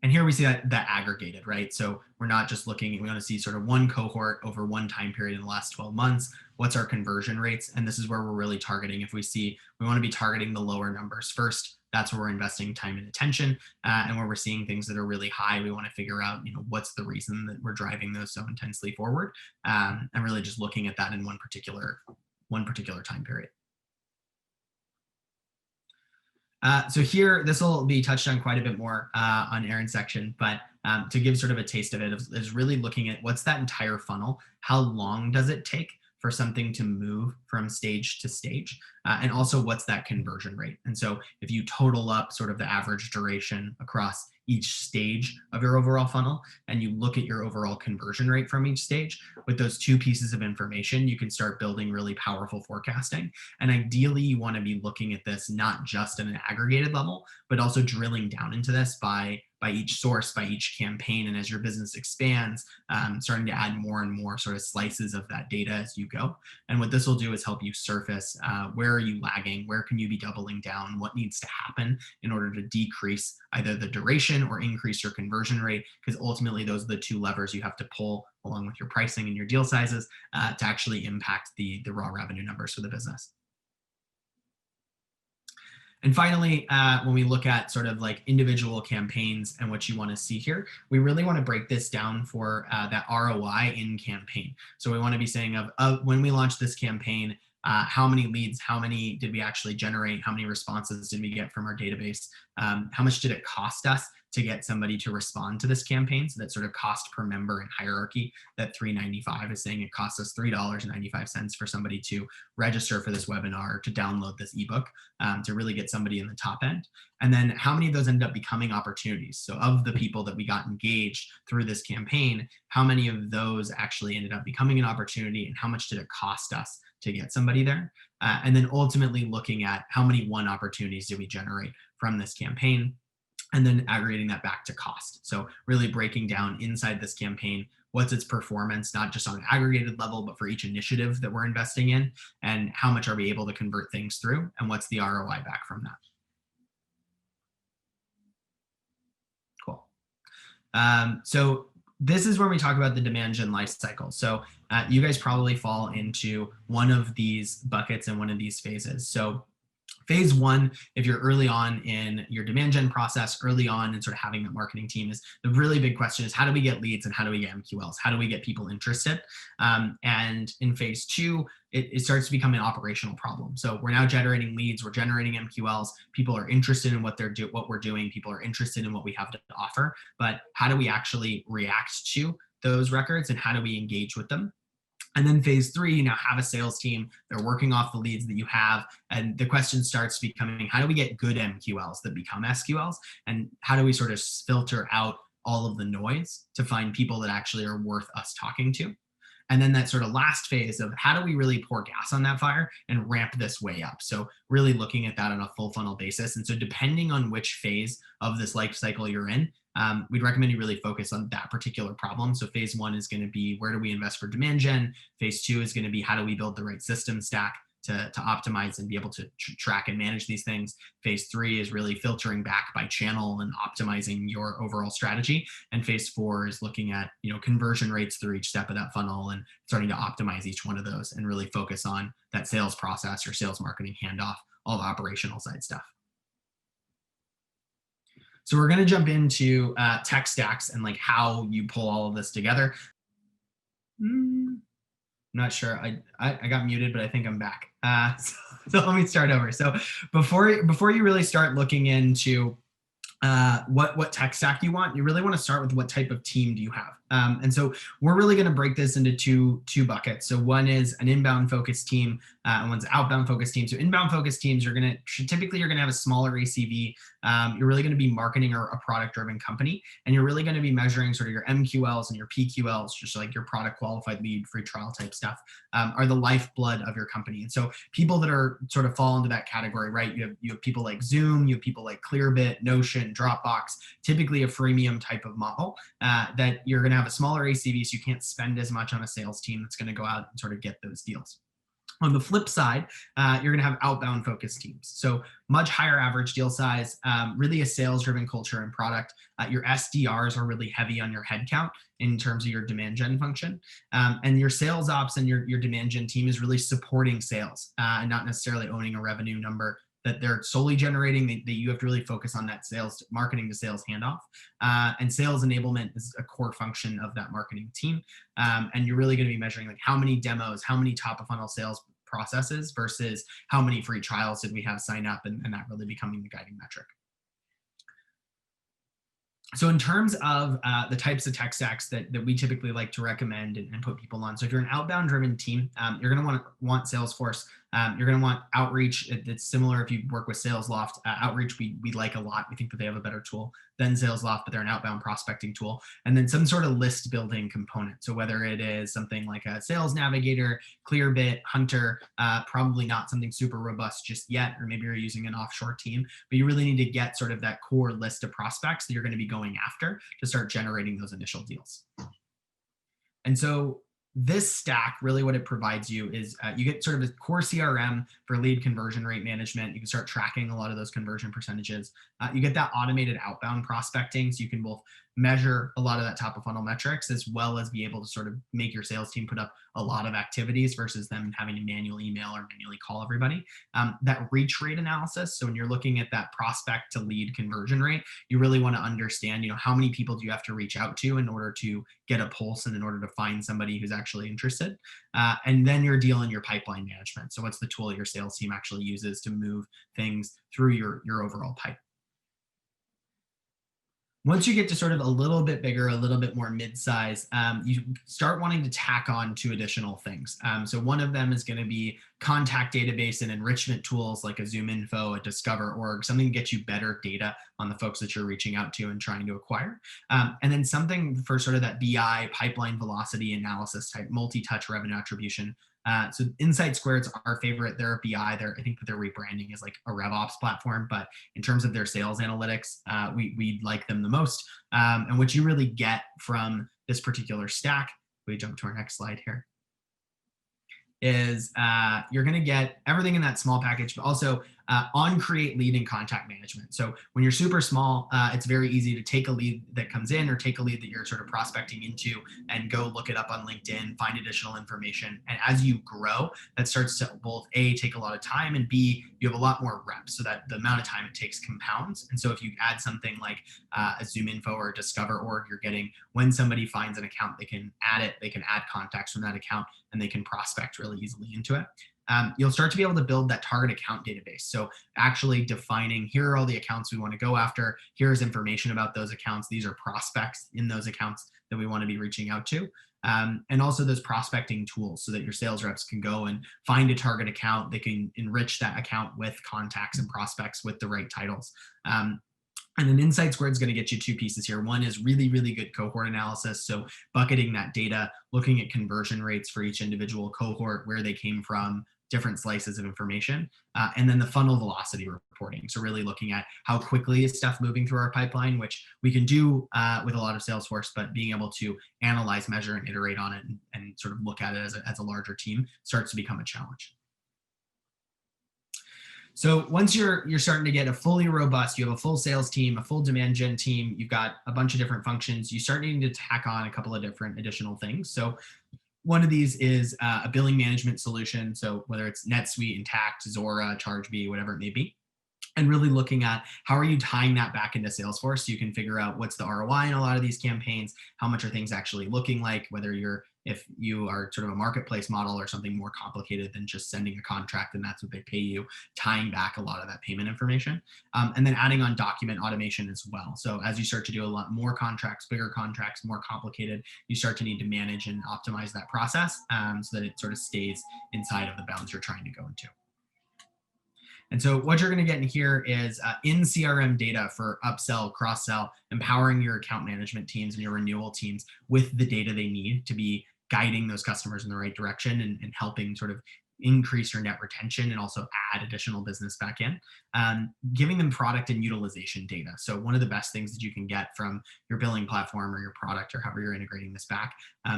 And here we see that aggregated, right? So we're not just looking, we want to see sort of one cohort over one time period in the last 12 months. What's our conversion rates? And this is where we're really targeting. If we see, we want to be targeting the lower numbers first. That's where we're investing time and attention. And where we're seeing things that are really high, we want to figure out, what's the reason that we're driving those so intensely forward, and really just looking at that in one particular time period. So here, this will be touched on quite a bit more on Aaron's section, but to give sort of a taste of it is really looking at what's that entire funnel, how long does it take for something to move from stage to stage, and also what's that conversion rate. And so if you total up sort of the average duration across each stage of your overall funnel, and you look at your overall conversion rate from each stage, with those two pieces of information, you can start building really powerful forecasting. And ideally, you want to be looking at this not just at an aggregated level, but also drilling down into this by each source, by each campaign. And as your business expands, starting to add more and more sort of slices of that data as you go. And what this will do is help you surface where are you lagging, where can you be doubling down, what needs to happen in order to decrease either the duration or increase your conversion rate, because ultimately those are the two levers you have to pull along with your pricing and your deal sizes to actually impact the raw revenue numbers for the business. And finally, when we look at sort of like individual campaigns and what you want to see here, we really want to break this down for that ROI in campaign. So we want to be saying of when we launched this campaign, how many leads, how many did we actually generate, how many responses did we get from our database, how much did it cost us to get somebody to respond to this campaign. So that sort of cost per member in hierarchy, that $3.95 is saying it costs us $3.95 for somebody to register for this webinar, to download this ebook, to really get somebody in the top end. And then how many of those end up becoming opportunities? So of the people that we got engaged through this campaign, how many of those actually ended up becoming an opportunity, and how much did it cost us to get somebody there? And then ultimately looking at how many won opportunities did we generate from this campaign, and then aggregating that back to cost. So really breaking down inside this campaign, what's its performance, not just on an aggregated level, but for each initiative that we're investing in, and how much are we able to convert things through, and what's the ROI back from that. Cool. So this is where we talk about the demand gen life cycle. So you guys probably fall into one of these buckets and one of these phases. So phase one, if you're early on in your demand gen process, early on in sort of having that marketing team, is the really big question is how do we get leads and how do we get MQLs? How do we get people interested? And in phase two, it starts to become an operational problem. So we're now generating leads, we're generating MQLs, people are interested in what we're doing, people are interested in what we have to offer, but how do we actually react to those records, and how do we engage with them? And then phase three, you now have a sales team, they're working off the leads that you have, and the question starts becoming, how do we get good MQLs that become SQLs? And how do we sort of filter out all of the noise to find people that actually are worth us talking to? And then that sort of last phase of how do we really pour gas on that fire and ramp this way up? So really looking at that on a full funnel basis. And so depending on which phase of this life cycle you're in, we'd recommend you really focus on that particular problem. So phase one is going to be, where do we invest for demand gen? Phase two is going to be, how do we build the right system stack to optimize and be able to track and manage these things. Phase three is really filtering back by channel and optimizing your overall strategy. And phase four is looking at, conversion rates through each step of that funnel and starting to optimize each one of those and really focus on that sales process or sales marketing handoff, all the operational side stuff. So we're going to jump into tech stacks and like how you pull all of this together. I'm not sure. I got muted, but I think I'm back. So let me start over. So before you really start looking into what tech stack you want, you really want to start with what type of team do you have. And so we're really going to break this into two buckets. So one is an inbound focused team, and one's an outbound focused team. So inbound focused teams, you're going to have a smaller ACV. You're really going to be marketing or a product driven company, and you're really going to be measuring sort of your MQLs and your PQLs, just like your product qualified lead, free trial type stuff, are the lifeblood of your company. And so people that are sort of fall into that category, right? You have people like Zoom, you have people like Clearbit, Notion, Dropbox, typically a freemium type of model that you're going to have a smaller ACV, so you can't spend as much on a sales team that's going to go out and sort of get those deals. On the flip side, you're going to have outbound focused teams. So much higher average deal size, really a sales driven culture and product. Your SDRs are really heavy on your headcount in terms of your demand gen function. And your sales ops and your demand gen team is really supporting sales and not necessarily owning a revenue number that they're solely generating. That you have to really focus on that sales, marketing to sales handoff. And sales enablement is a core function of that marketing team. And you're really going to be measuring like how many demos, how many top of funnel sales processes versus how many free trials did we have sign up, and that really becoming the guiding metric. So in terms of the types of tech stacks that we typically like to recommend and put people on. So if you're an outbound driven team, you're going to want Salesforce. You're going to want Outreach. It's similar if you work with SalesLoft. Outreach we like a lot. We think that they have a better tool than SalesLoft, but they're an outbound prospecting tool. And then some sort of list building component. So whether it is something like a Sales Navigator, Clearbit, Hunter, probably not something super robust just yet, or maybe you're using an offshore team, but you really need to get sort of that core list of prospects that you're going to be going after to start generating those initial deals. And so this stack, really what it provides you is you get sort of a core CRM for lead conversion rate management. You can start tracking a lot of those conversion percentages. You get that automated outbound prospecting, so you can both measure a lot of that top of funnel metrics, as well as be able to sort of make your sales team put up a lot of activities versus them having to manually email or manually call everybody. That reach rate analysis. So when you're looking at that prospect to lead conversion rate, you really want to understand, how many people do you have to reach out to in order to get a pulse and in order to find somebody who's actually interested. And then your deal and your pipeline management. So what's the tool your sales team actually uses to move things through your overall pipe. Once you get to sort of a little bit bigger, a little bit more mid-size, you start wanting to tack on two additional things. So one of them is going to be contact database and enrichment tools like a ZoomInfo, a Discover.org, something to get you better data on the folks that you're reaching out to and trying to acquire. And then something for sort of that BI, pipeline velocity analysis type, multi-touch revenue attribution. So Insight Squared's our favorite. They're a BI. I think that their rebranding is like a RevOps platform, but in terms of their sales analytics, we like them the most. And what you really get from this particular stack, we jump to our next slide here, is you're going to get everything in that small package, but also on create lead and contact management. So when you're super small, it's very easy to take a lead that comes in or take a lead that you're sort of prospecting into and go look it up on LinkedIn, find additional information. And as you grow, that starts to both A, take a lot of time, and B, you have a lot more reps, so that the amount of time it takes compounds. And so if you add something like a ZoomInfo or a Discover.org, you're getting, when somebody finds an account, they can add it, they can add contacts from that account, and they can prospect really easily into it. You'll start to be able to build that target account database. So actually defining, here are all the accounts we want to go after. Here's information about those accounts. These are prospects in those accounts that we want to be reaching out to. And also those prospecting tools so that your sales reps can go and find a target account. They can enrich that account with contacts and prospects with the right titles. And then Insight Squared is going to get you two pieces here. One is really, really good cohort analysis. So bucketing that data, looking at conversion rates for each individual cohort, where they came from, different slices of information. And then the funnel velocity reporting. So really looking at how quickly is stuff moving through our pipeline, which we can do with a lot of Salesforce, but being able to analyze, measure, and iterate on it and sort of look at it as a larger team starts to become a challenge. So once you're starting to get a fully robust, you have a full sales team, a full demand gen team, you've got a bunch of different functions, you start needing to tack on a couple of different additional things. So one of these is a billing management solution. So whether it's NetSuite, Intact, Zora, ChargeBee, whatever it may be, and really looking at how are you tying that back into Salesforce so you can figure out what's the ROI in a lot of these campaigns, how much are things actually looking like, if you are sort of a marketplace model or something more complicated than just sending a contract and that's what they pay you, tying back a lot of that payment information. And then adding on document automation as well. So as you start to do a lot more contracts, bigger contracts, more complicated, you start to need to manage and optimize that process so that it sort of stays inside of the bounds you're trying to go into. And so what you're going to get in here is in CRM data for upsell, cross-sell, empowering your account management teams and your renewal teams with the data they need to be guiding those customers in the right direction and helping sort of increase your net retention and also add additional business back in, giving them product and utilization data. So one of the best things that you can get from your billing platform or your product or however you're integrating this back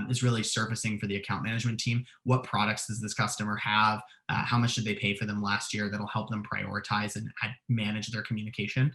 is really surfacing for the account management team. What products does this customer have? How much did they pay for them last year? That'll help them prioritize and manage their communication.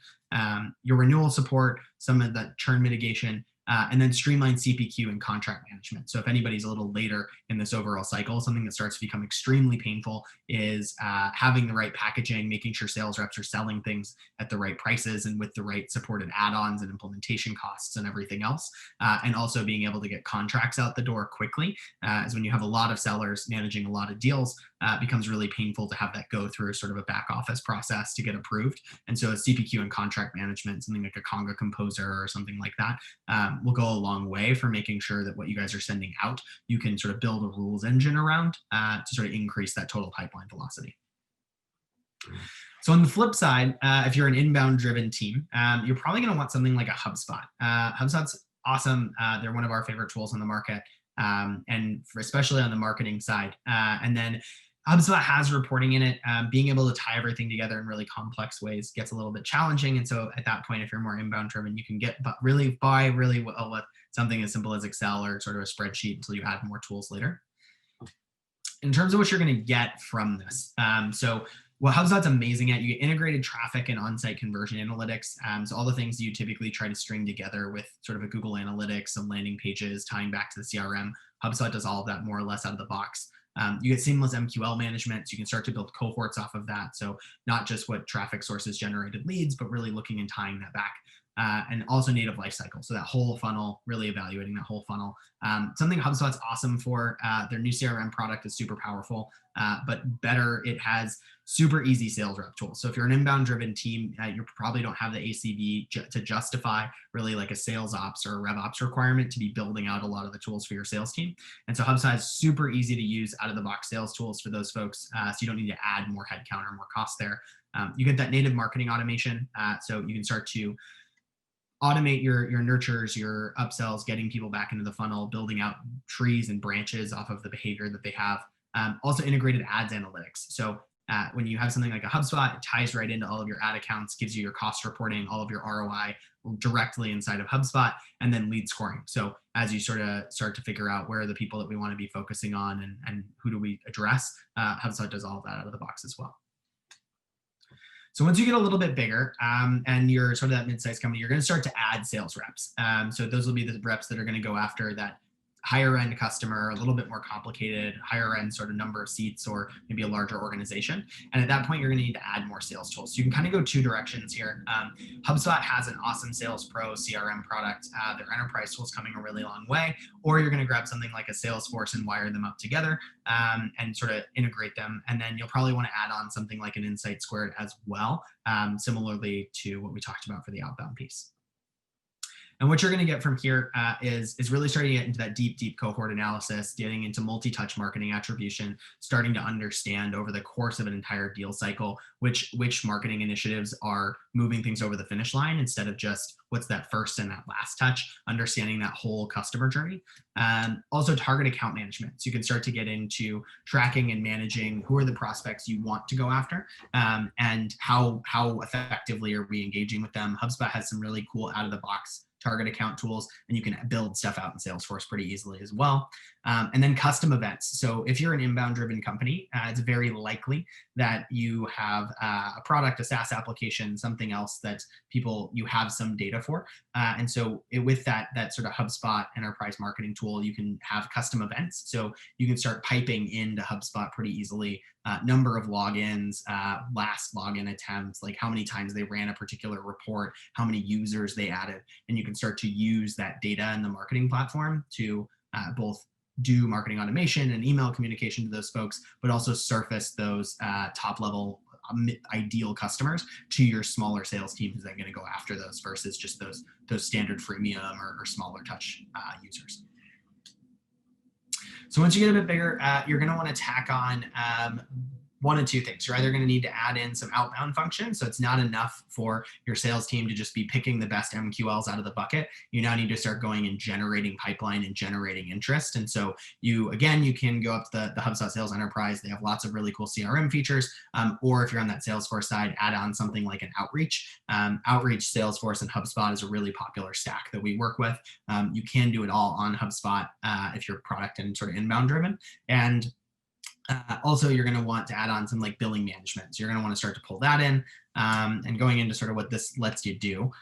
Your renewal support, some of the churn mitigation, and then streamline CPQ and contract management. So if anybody's a little later in this overall cycle, something that starts to become extremely painful is having the right packaging, making sure sales reps are selling things at the right prices and with the right supported add-ons and implementation costs and everything else. And also being able to get contracts out the door quickly, as when you have a lot of sellers managing a lot of deals, it becomes really painful to have that go through sort of a back office process to get approved. And so CPQ and contract management, something like a Conga Composer or something like that, will go a long way for making sure that what you guys are sending out, you can sort of build a rules engine around to sort of increase that total pipeline velocity. So on the flip side, if you're an inbound driven team, you're probably going to want something like a HubSpot. HubSpot's awesome. They're one of our favorite tools on the market, and especially on the marketing side. And then HubSpot has reporting in it. Being able to tie everything together in really complex ways gets a little bit challenging. And so at that point, if you're more inbound driven, you can get really well with something as simple as Excel or sort of a spreadsheet until you add more tools later. In terms of what you're going to get from this, so what HubSpot's amazing at, you get integrated traffic and on-site conversion analytics. So all the things you typically try to string together with sort of a Google Analytics, some landing pages, tying back to the CRM, HubSpot does all of that more or less out of the box. You get seamless MQL management, so you can start to build cohorts off of that. So not just what traffic sources generated leads, but really looking and tying that back. And also native lifecycle. So that whole funnel, really evaluating that whole funnel. Something HubSpot's awesome for, their new CRM product is super powerful, but better, it has super easy sales rep tools. So if you're an inbound driven team, you probably don't have the ACV to justify really like a sales ops or a RevOps requirement to be building out a lot of the tools for your sales team. And so HubSpot is super easy to use out of the box sales tools for those folks. So you don't need to add more headcount or more cost there. You get that native marketing automation. So you can start to automate your nurtures, your upsells, getting people back into the funnel, building out trees and branches off of the behavior that they have. Also integrated ads analytics. So when you have something like a HubSpot, it ties right into all of your ad accounts, gives you your cost reporting, all of your ROI directly inside of HubSpot, and then lead scoring. So as you sort of start to figure out where are the people that we want to be focusing on and who do we address, HubSpot does all of that out of the box as well. So once you get a little bit bigger and you're sort of that mid-sized company, you're going to start to add sales reps. So those will be the reps that are going to go after that higher end customer, a little bit more complicated, higher end sort of number of seats or maybe a larger organization. And at that point, you're going to need to add more sales tools. So you can kind of go two directions here. HubSpot has an awesome Sales Pro CRM product. Their enterprise tools coming a really long way, or you're going to grab something like a Salesforce and wire them up together and sort of integrate them. And then you'll probably want to add on something like an Insight Squared as well, similarly to what we talked about for the outbound piece. And what you're going to get from here is really starting to get into that deep cohort analysis, getting into multi-touch marketing attribution, starting to understand over the course of an entire deal cycle which marketing initiatives are moving things over the finish line instead of just what's that first and that last touch, understanding that whole customer journey. Also target account management. So you can start to get into tracking and managing who are the prospects you want to go after, and how effectively are we engaging with them. HubSpot has some really cool out of the box target account tools, and you can build stuff out in Salesforce pretty easily as well. And then custom events. So if you're an inbound driven company, it's very likely that you have a product, a SaaS application, something else that you have some data for. And so with that sort of HubSpot enterprise marketing tool, you can have custom events. So you can start piping into HubSpot pretty easily, number of logins, last login attempts, like how many times they ran a particular report, how many users they added. And you can start to use that data in the marketing platform to both do marketing automation and email communication to those folks, but also surface those top level ideal customers to your smaller sales team who's then going to go after those versus just those standard freemium or smaller touch users. So once you get a bit bigger, you're going to want to tack on one of two things. You're either going to need to add in some outbound function. So it's not enough for your sales team to just be picking the best MQLs out of the bucket. You now need to start going and generating pipeline and generating interest. And so you can go up to the HubSpot Sales Enterprise. They have lots of really cool CRM features. Or if you're on that Salesforce side, add on something like an Outreach. Outreach, Salesforce, and HubSpot is a really popular stack that we work with. You can do it all on HubSpot if you're product and sort of inbound driven. And also, you're going to want to add on some like billing management. So you're going to want to start to pull that in. And going into sort of what this lets you do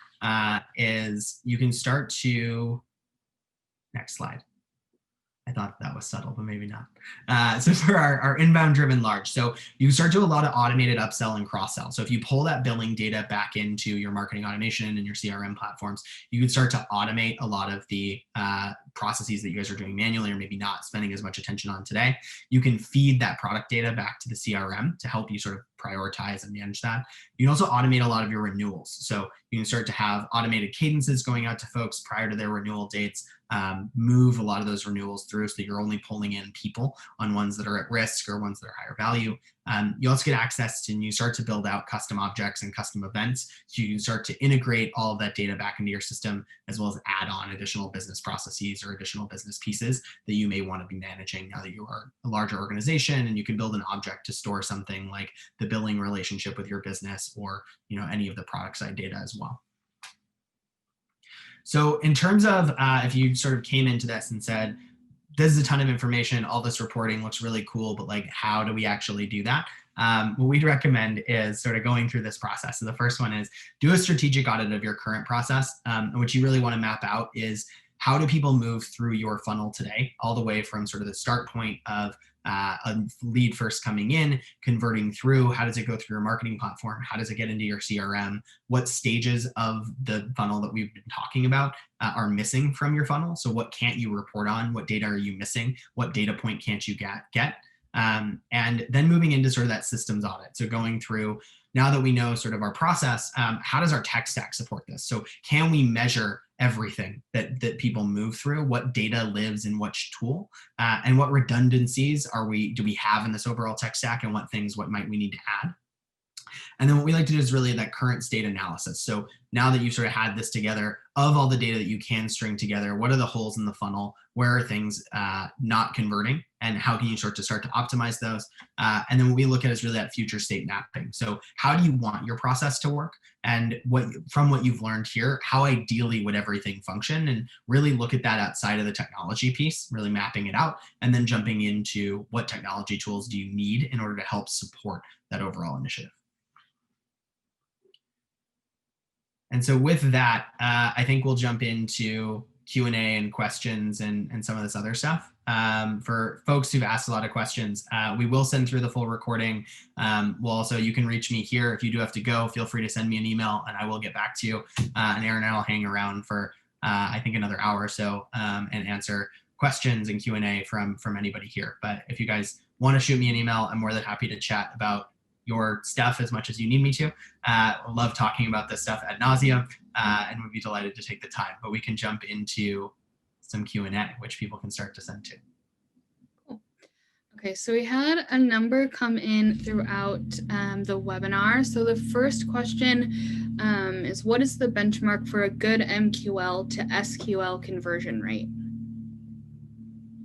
is you can start to, next slide. I thought that was subtle, but maybe not. So for our inbound driven large, so you can start to do a lot of automated upsell and cross sell. So if you pull that billing data back into your marketing automation and your CRM platforms, you can start to automate a lot of the processes that you guys are doing manually or maybe not spending as much attention on today. You can feed that product data back to the CRM to help you sort of prioritize and manage that. You can also automate a lot of your renewals. So you can start to have automated cadences going out to folks prior to their renewal dates, move a lot of those renewals through so that you're only pulling in people on ones that are at risk or ones that are higher value. You also get access to, and you start to build out custom objects and custom events. So you can start to integrate all of that data back into your system, as well as add on additional business processes or additional business pieces that you may want to be managing now that you are a larger organization. And you can build an object to store something like the billing relationship with your business or any of the product side data as well. So in terms of if you sort of came into this and said, this is a ton of information, all this reporting looks really cool, but like, how do we actually do that? What we'd recommend is sort of going through this process. So the first one is do a strategic audit of your current process. And what you really want to map out is how do people move through your funnel today, all the way from sort of the start point of a lead first coming in, converting through, how does it go through your marketing platform? How does it get into your CRM? What stages of the funnel that we've been talking about are missing from your funnel? So what can't you report on? What data are you missing? What data point can't you get? And then moving into sort of that systems audit. So going through, now that we know sort of our process, how does our tech stack support this? So can we measure everything that people move through? What data lives in which tool? And what redundancies do we have in this overall tech stack, and what might we need to add? And then what we like to do is really that current state analysis. So now that you've sort of had this together, of all the data that you can string together, what are the holes in the funnel? Where are things not converting? And how can you start to optimize those? And then what we look at is really that future state mapping. So how do you want your process to work? And from what you've learned here, how ideally would everything function? And really look at that outside of the technology piece, really mapping it out, and then jumping into what technology tools do you need in order to help support that overall initiative. And so with that, I think we'll jump into Q&A and questions and some of this other stuff. For folks who've asked a lot of questions, we will send through the full recording. You can reach me here. If you do have to go, feel free to send me an email and I will get back to you. And Aaron and I will hang around for, I think, another hour or so and answer questions and Q&A from anybody here. But if you guys want to shoot me an email, I'm more than happy to chat about your stuff as much as you need me to. Love talking about this stuff ad nauseum, and would be delighted to take the time. But we can jump into some Q&A, which people can start to send to. Okay, so we had a number come in throughout the webinar. So the first question is, what is the benchmark for a good MQL to SQL conversion rate?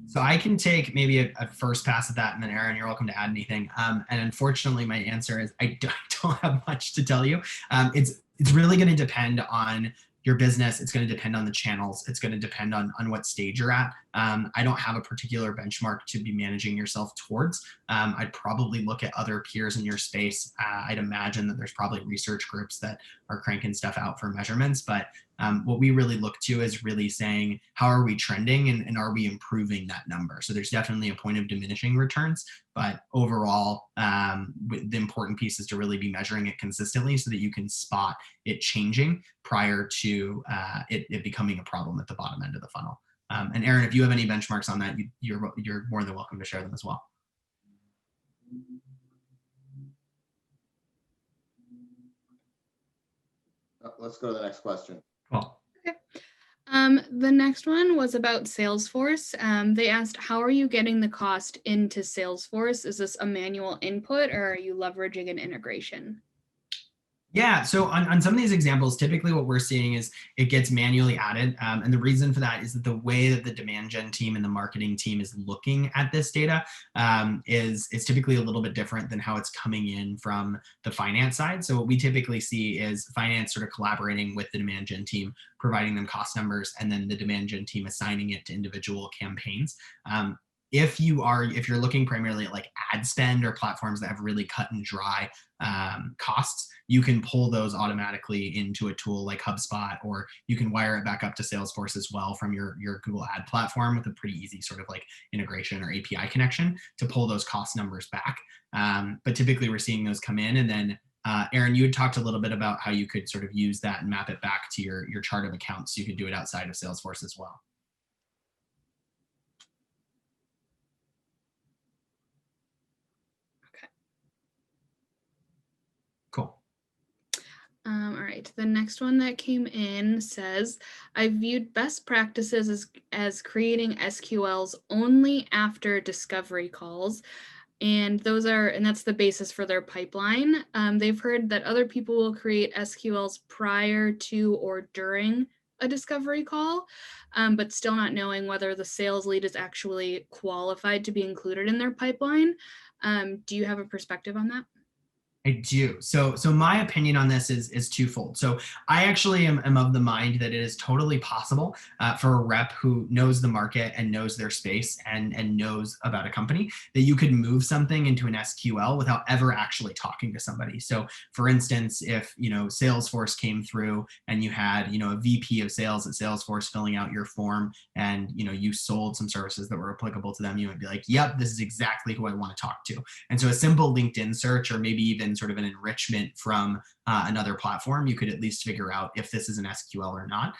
So I can take maybe a first pass at that, and then Aaron, you're welcome to add anything. And unfortunately, my answer is I don't have much to tell you. It's really going to depend on your business. It's going to depend on the channels. It's going to depend on what stage you're at. I don't have a particular benchmark to be managing yourself towards. I'd probably look at other peers in your space. I'd imagine that there's probably research groups that are cranking stuff out for measurements, but what we really look to is really saying, how are we trending and are we improving that number? So there's definitely a point of diminishing returns, but overall, the important piece is to really be measuring it consistently so that you can spot it changing prior to it becoming a problem at the bottom end of the funnel. And Aaron, if you have any benchmarks on that, you're more than welcome to share them as well. Let's go to the next question. Cool. Okay. The next one was about Salesforce. They asked, how are you getting the cost into Salesforce? Is this a manual input or are you leveraging an integration? Yeah, so on some of these examples, typically what we're seeing is it gets manually added. And the reason for that is that the way that the demand gen team and the marketing team is looking at this data is typically a little bit different than how it's coming in from the finance side. So what we typically see is finance sort of collaborating with the demand gen team, providing them cost numbers, and then the demand gen team assigning it to individual campaigns. If you're looking primarily at like ad spend or platforms that have really cut and dry costs, you can pull those automatically into a tool like HubSpot, or you can wire it back up to Salesforce as well from your Google ad platform with a pretty easy sort of like integration or API connection to pull those cost numbers back. But typically we're seeing those come in, and then Aaron, you had talked a little bit about how you could sort of use that and map it back to your chart of accounts. So you could do it outside of Salesforce as well. Cool. All right, the next one that came in says, I viewed best practices as creating SQLs only after discovery calls. And that's the basis for their pipeline. They've heard that other people will create SQLs prior to or during a discovery call, but still not knowing whether the sales lead is actually qualified to be included in their pipeline. Do you have a perspective on that? I do. So my opinion on this is twofold. So I actually am of the mind that it is totally possible for a rep who knows the market and knows their space and knows about a company that you could move something into an SQL without ever actually talking to somebody. So for instance, if Salesforce came through and you had a VP of sales at Salesforce filling out your form, and you sold some services that were applicable to them, you would be like, yep, this is exactly who I want to talk to. And so a simple LinkedIn search, or maybe even sort of an enrichment from another platform, you could at least figure out if this is an SQL or not.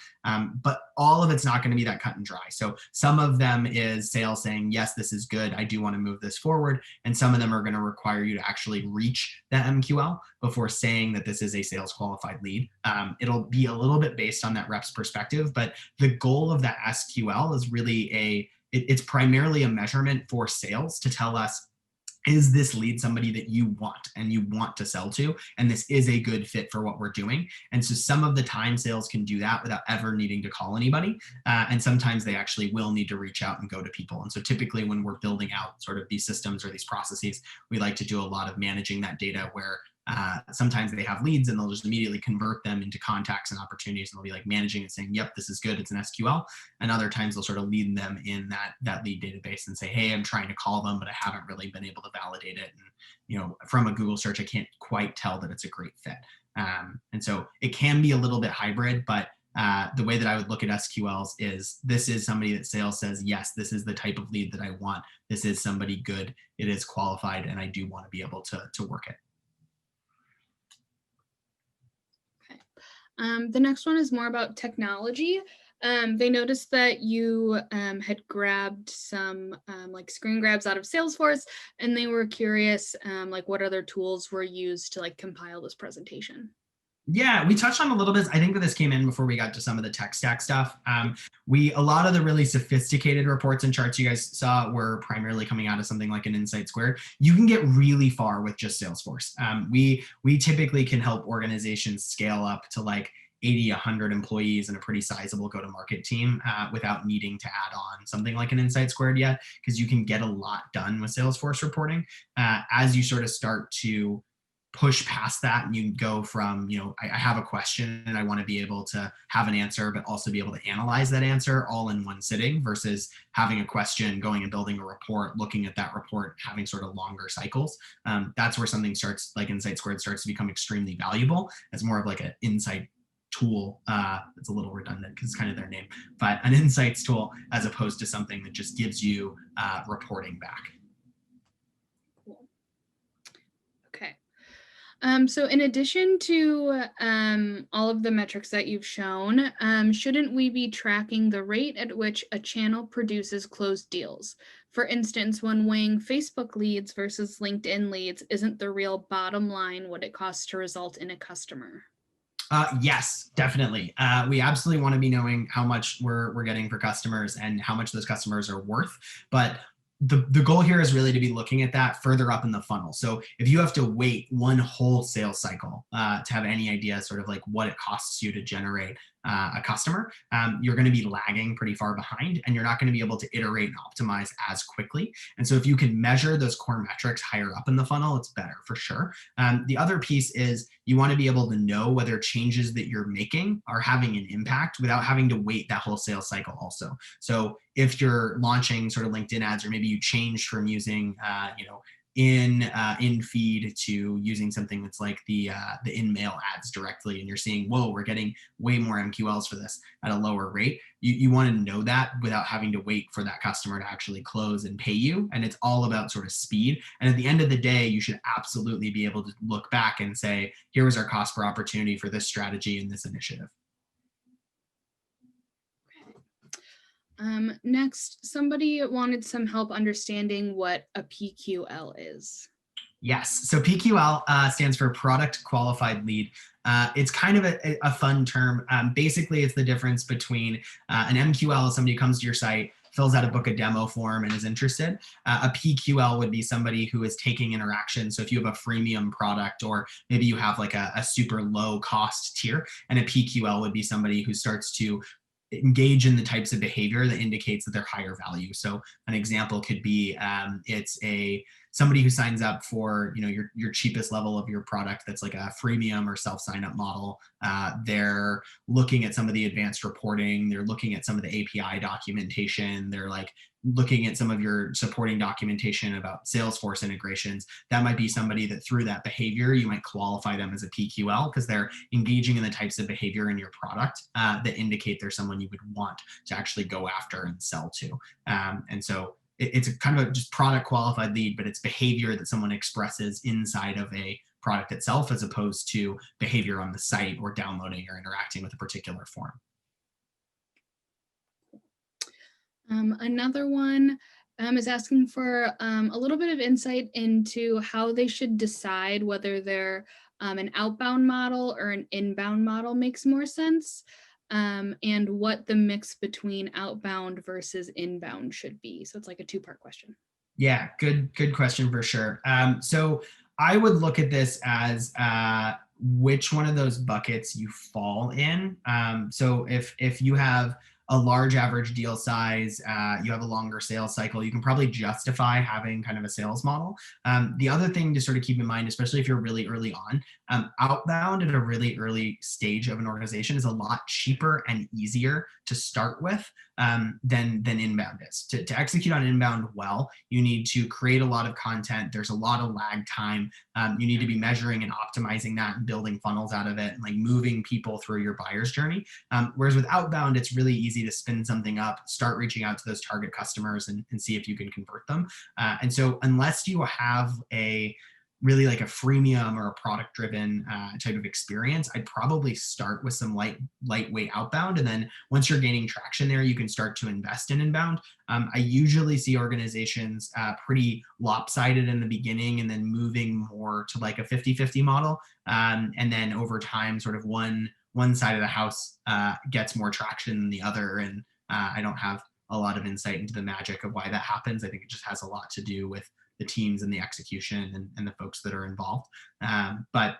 But all of it's not going to be that cut and dry. So some of them is sales saying, yes, this is good, I do want to move this forward. And some of them are going to require you to actually reach that MQL before saying that this is a sales qualified lead. It'll be a little bit based on that rep's perspective, but the goal of that SQL is really it's primarily a measurement for sales to tell us, is this lead somebody that you want and you want to sell to, and this is a good fit for what we're doing? And so some of the time sales can do that without ever needing to call anybody, and sometimes they actually will need to reach out and go to people. And so typically when we're building out sort of these systems or these processes, we like to do a lot of managing that data, where sometimes they have leads and they'll just immediately convert them into contacts and opportunities, and they'll be like managing it, saying, yep, this is good, it's an SQL. And other times they'll sort of lead them in that lead database and say, hey, I'm trying to call them, but I haven't really been able to validate it. And from a Google search, I can't quite tell that it's a great fit. And so it can be a little bit hybrid, but the way that I would look at SQLs is, this is somebody that sales says, yes, this is the type of lead that I want. This is somebody good, it is qualified, and I do want to be able to work it. The next one is more about technology. They noticed that you had grabbed some like screen grabs out of Salesforce, and they were curious like what other tools were used to like compile this presentation. Yeah, we touched on a little bit. I think that this came in before we got to some of the tech stack stuff. A lot of the really sophisticated reports and charts you guys saw were primarily coming out of something like an Insight Squared. You can get really far with just Salesforce. We typically can help organizations scale up to like 80, 100 employees and a pretty sizable go-to-market team without needing to add on something like an Insight Squared yet, because you can get a lot done with Salesforce reporting. As you sort of start to push past that and you go from, I have a question and I want to be able to have an answer, but also be able to analyze that answer all in one sitting versus having a question, going and building a report, looking at that report, having sort of longer cycles. That's where something starts, like Insight Squared, starts to become extremely valuable as more of like an insight tool. It's a little redundant because it's kind of their name, but an insights tool as opposed to something that just gives you reporting back. Cool. Okay. So in addition to all of the metrics that you've shown, shouldn't we be tracking the rate at which a channel produces closed deals? For instance, when weighing Facebook leads versus LinkedIn leads, isn't the real bottom line what it costs to result in a customer? Yes, definitely. We absolutely want to be knowing how much we're getting for customers and how much those customers are worth. But the goal here is really to be looking at that further up in the funnel. So if you have to wait one whole sales cycle to have any idea sort of like what it costs you to generate a customer, you're going to be lagging pretty far behind and you're not going to be able to iterate and optimize as quickly. And so if you can measure those core metrics higher up in the funnel, it's better for sure. The other piece is you want to be able to know whether changes that you're making are having an impact without having to wait that whole sales cycle also. So if you're launching sort of LinkedIn ads, or maybe you changed from using, in feed to using something that's like the in-mail ads directly, and you're seeing, whoa, we're getting way more MQLs for this at a lower rate. You want to know that without having to wait for that customer to actually close and pay you. And it's all about sort of speed. And at the end of the day, you should absolutely be able to look back and say, here was our cost per opportunity for this strategy and this initiative. Next, somebody wanted some help understanding what a PQL is. Yes, so PQL stands for Product Qualified Lead. It's kind of a fun term. Basically, it's the difference between an MQL is somebody who comes to your site, fills out a book a demo form and is interested. A PQL would be somebody who is taking interaction. So if you have a freemium product, or maybe you have like a super low cost tier, and a PQL would be somebody who starts to engage in the types of behavior that indicates that they're higher value. So an example could be it's somebody who signs up for your cheapest level of your product that's like a freemium or self-sign-up model. They're looking at some of the advanced reporting. They're looking at some of the API documentation. They're like looking at some of your supporting documentation about Salesforce integrations. That might be somebody that through that behavior, you might qualify them as a PQL because they're engaging in the types of behavior in your product that indicate they're someone you would want to actually go after and sell to. And so it's a kind of a just product qualified lead, but it's behavior that someone expresses inside of a product itself as opposed to behavior on the site or downloading or interacting with a particular form. Another one is asking for a little bit of insight into how they should decide whether they're an outbound model or an inbound model makes more sense, and what the mix between outbound versus inbound should be. So it's like a two-part question. Yeah, good question for sure. So I would look at this as which one of those buckets you fall in. So if you have a large average deal size, you have a longer sales cycle, you can probably justify having kind of a sales model. The other thing to sort of keep in mind, especially if you're really early on, outbound at a really early stage of an organization is a lot cheaper and easier to start with than inbound is. To execute on inbound well, you need to create a lot of content. There's a lot of lag time. You need to be measuring and optimizing that and building funnels out of it and like moving people through your buyer's journey. Whereas with outbound, it's really easy to spin something up, start reaching out to those target customers and see if you can convert them. And so unless you have a really like a freemium or a product driven type of experience, I'd probably start with some lightweight outbound. And then once you're gaining traction there, you can start to invest in inbound. I usually see organizations pretty lopsided in the beginning and then moving more to like a 50-50 model. And then over time, sort of one side of the house gets more traction than the other. And I don't have a lot of insight into the magic of why that happens. I think it just has a lot to do with the teams and the execution and the folks that are involved. But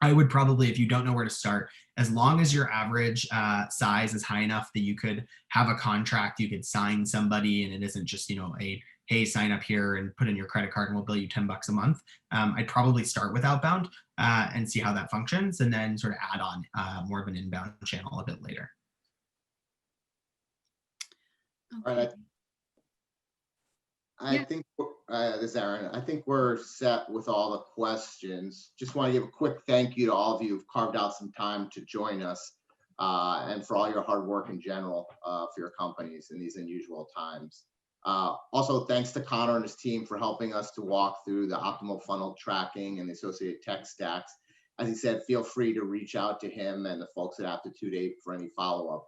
I would probably, if you don't know where to start, as long as your average size is high enough that you could have a contract, you could sign somebody, and it isn't just, a, hey, sign up here and put in your credit card and we'll bill you $10 a month. I'd probably start with outbound and see how that functions, and then sort of add on more of an inbound channel a bit later. All right. I think this is Aaron. I think we're set with all the questions. Just want to give a quick thank you to all of you who've carved out some time to join us, and for all your hard work in general for your companies in these unusual times. Also, thanks to Connor and his team for helping us to walk through the optimal funnel tracking and the associated tech stacks. As he said, feel free to reach out to him and the folks at Aptitude 8 for any follow-up.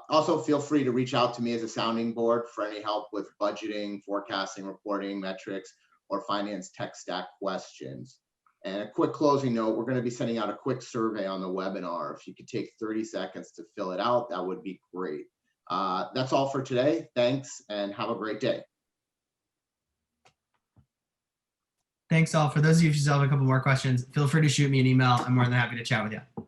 Also, feel free to reach out to me as a sounding board for any help with budgeting, forecasting, reporting, metrics, or finance tech stack questions. And a quick closing note, we're going to be sending out a quick survey on the webinar. If you could take 30 seconds to fill it out, that would be great. That's all for today. Thanks, and have a great day. Thanks all. For those of you who still have a couple more questions, feel free to shoot me an email. I'm more than happy to chat with you.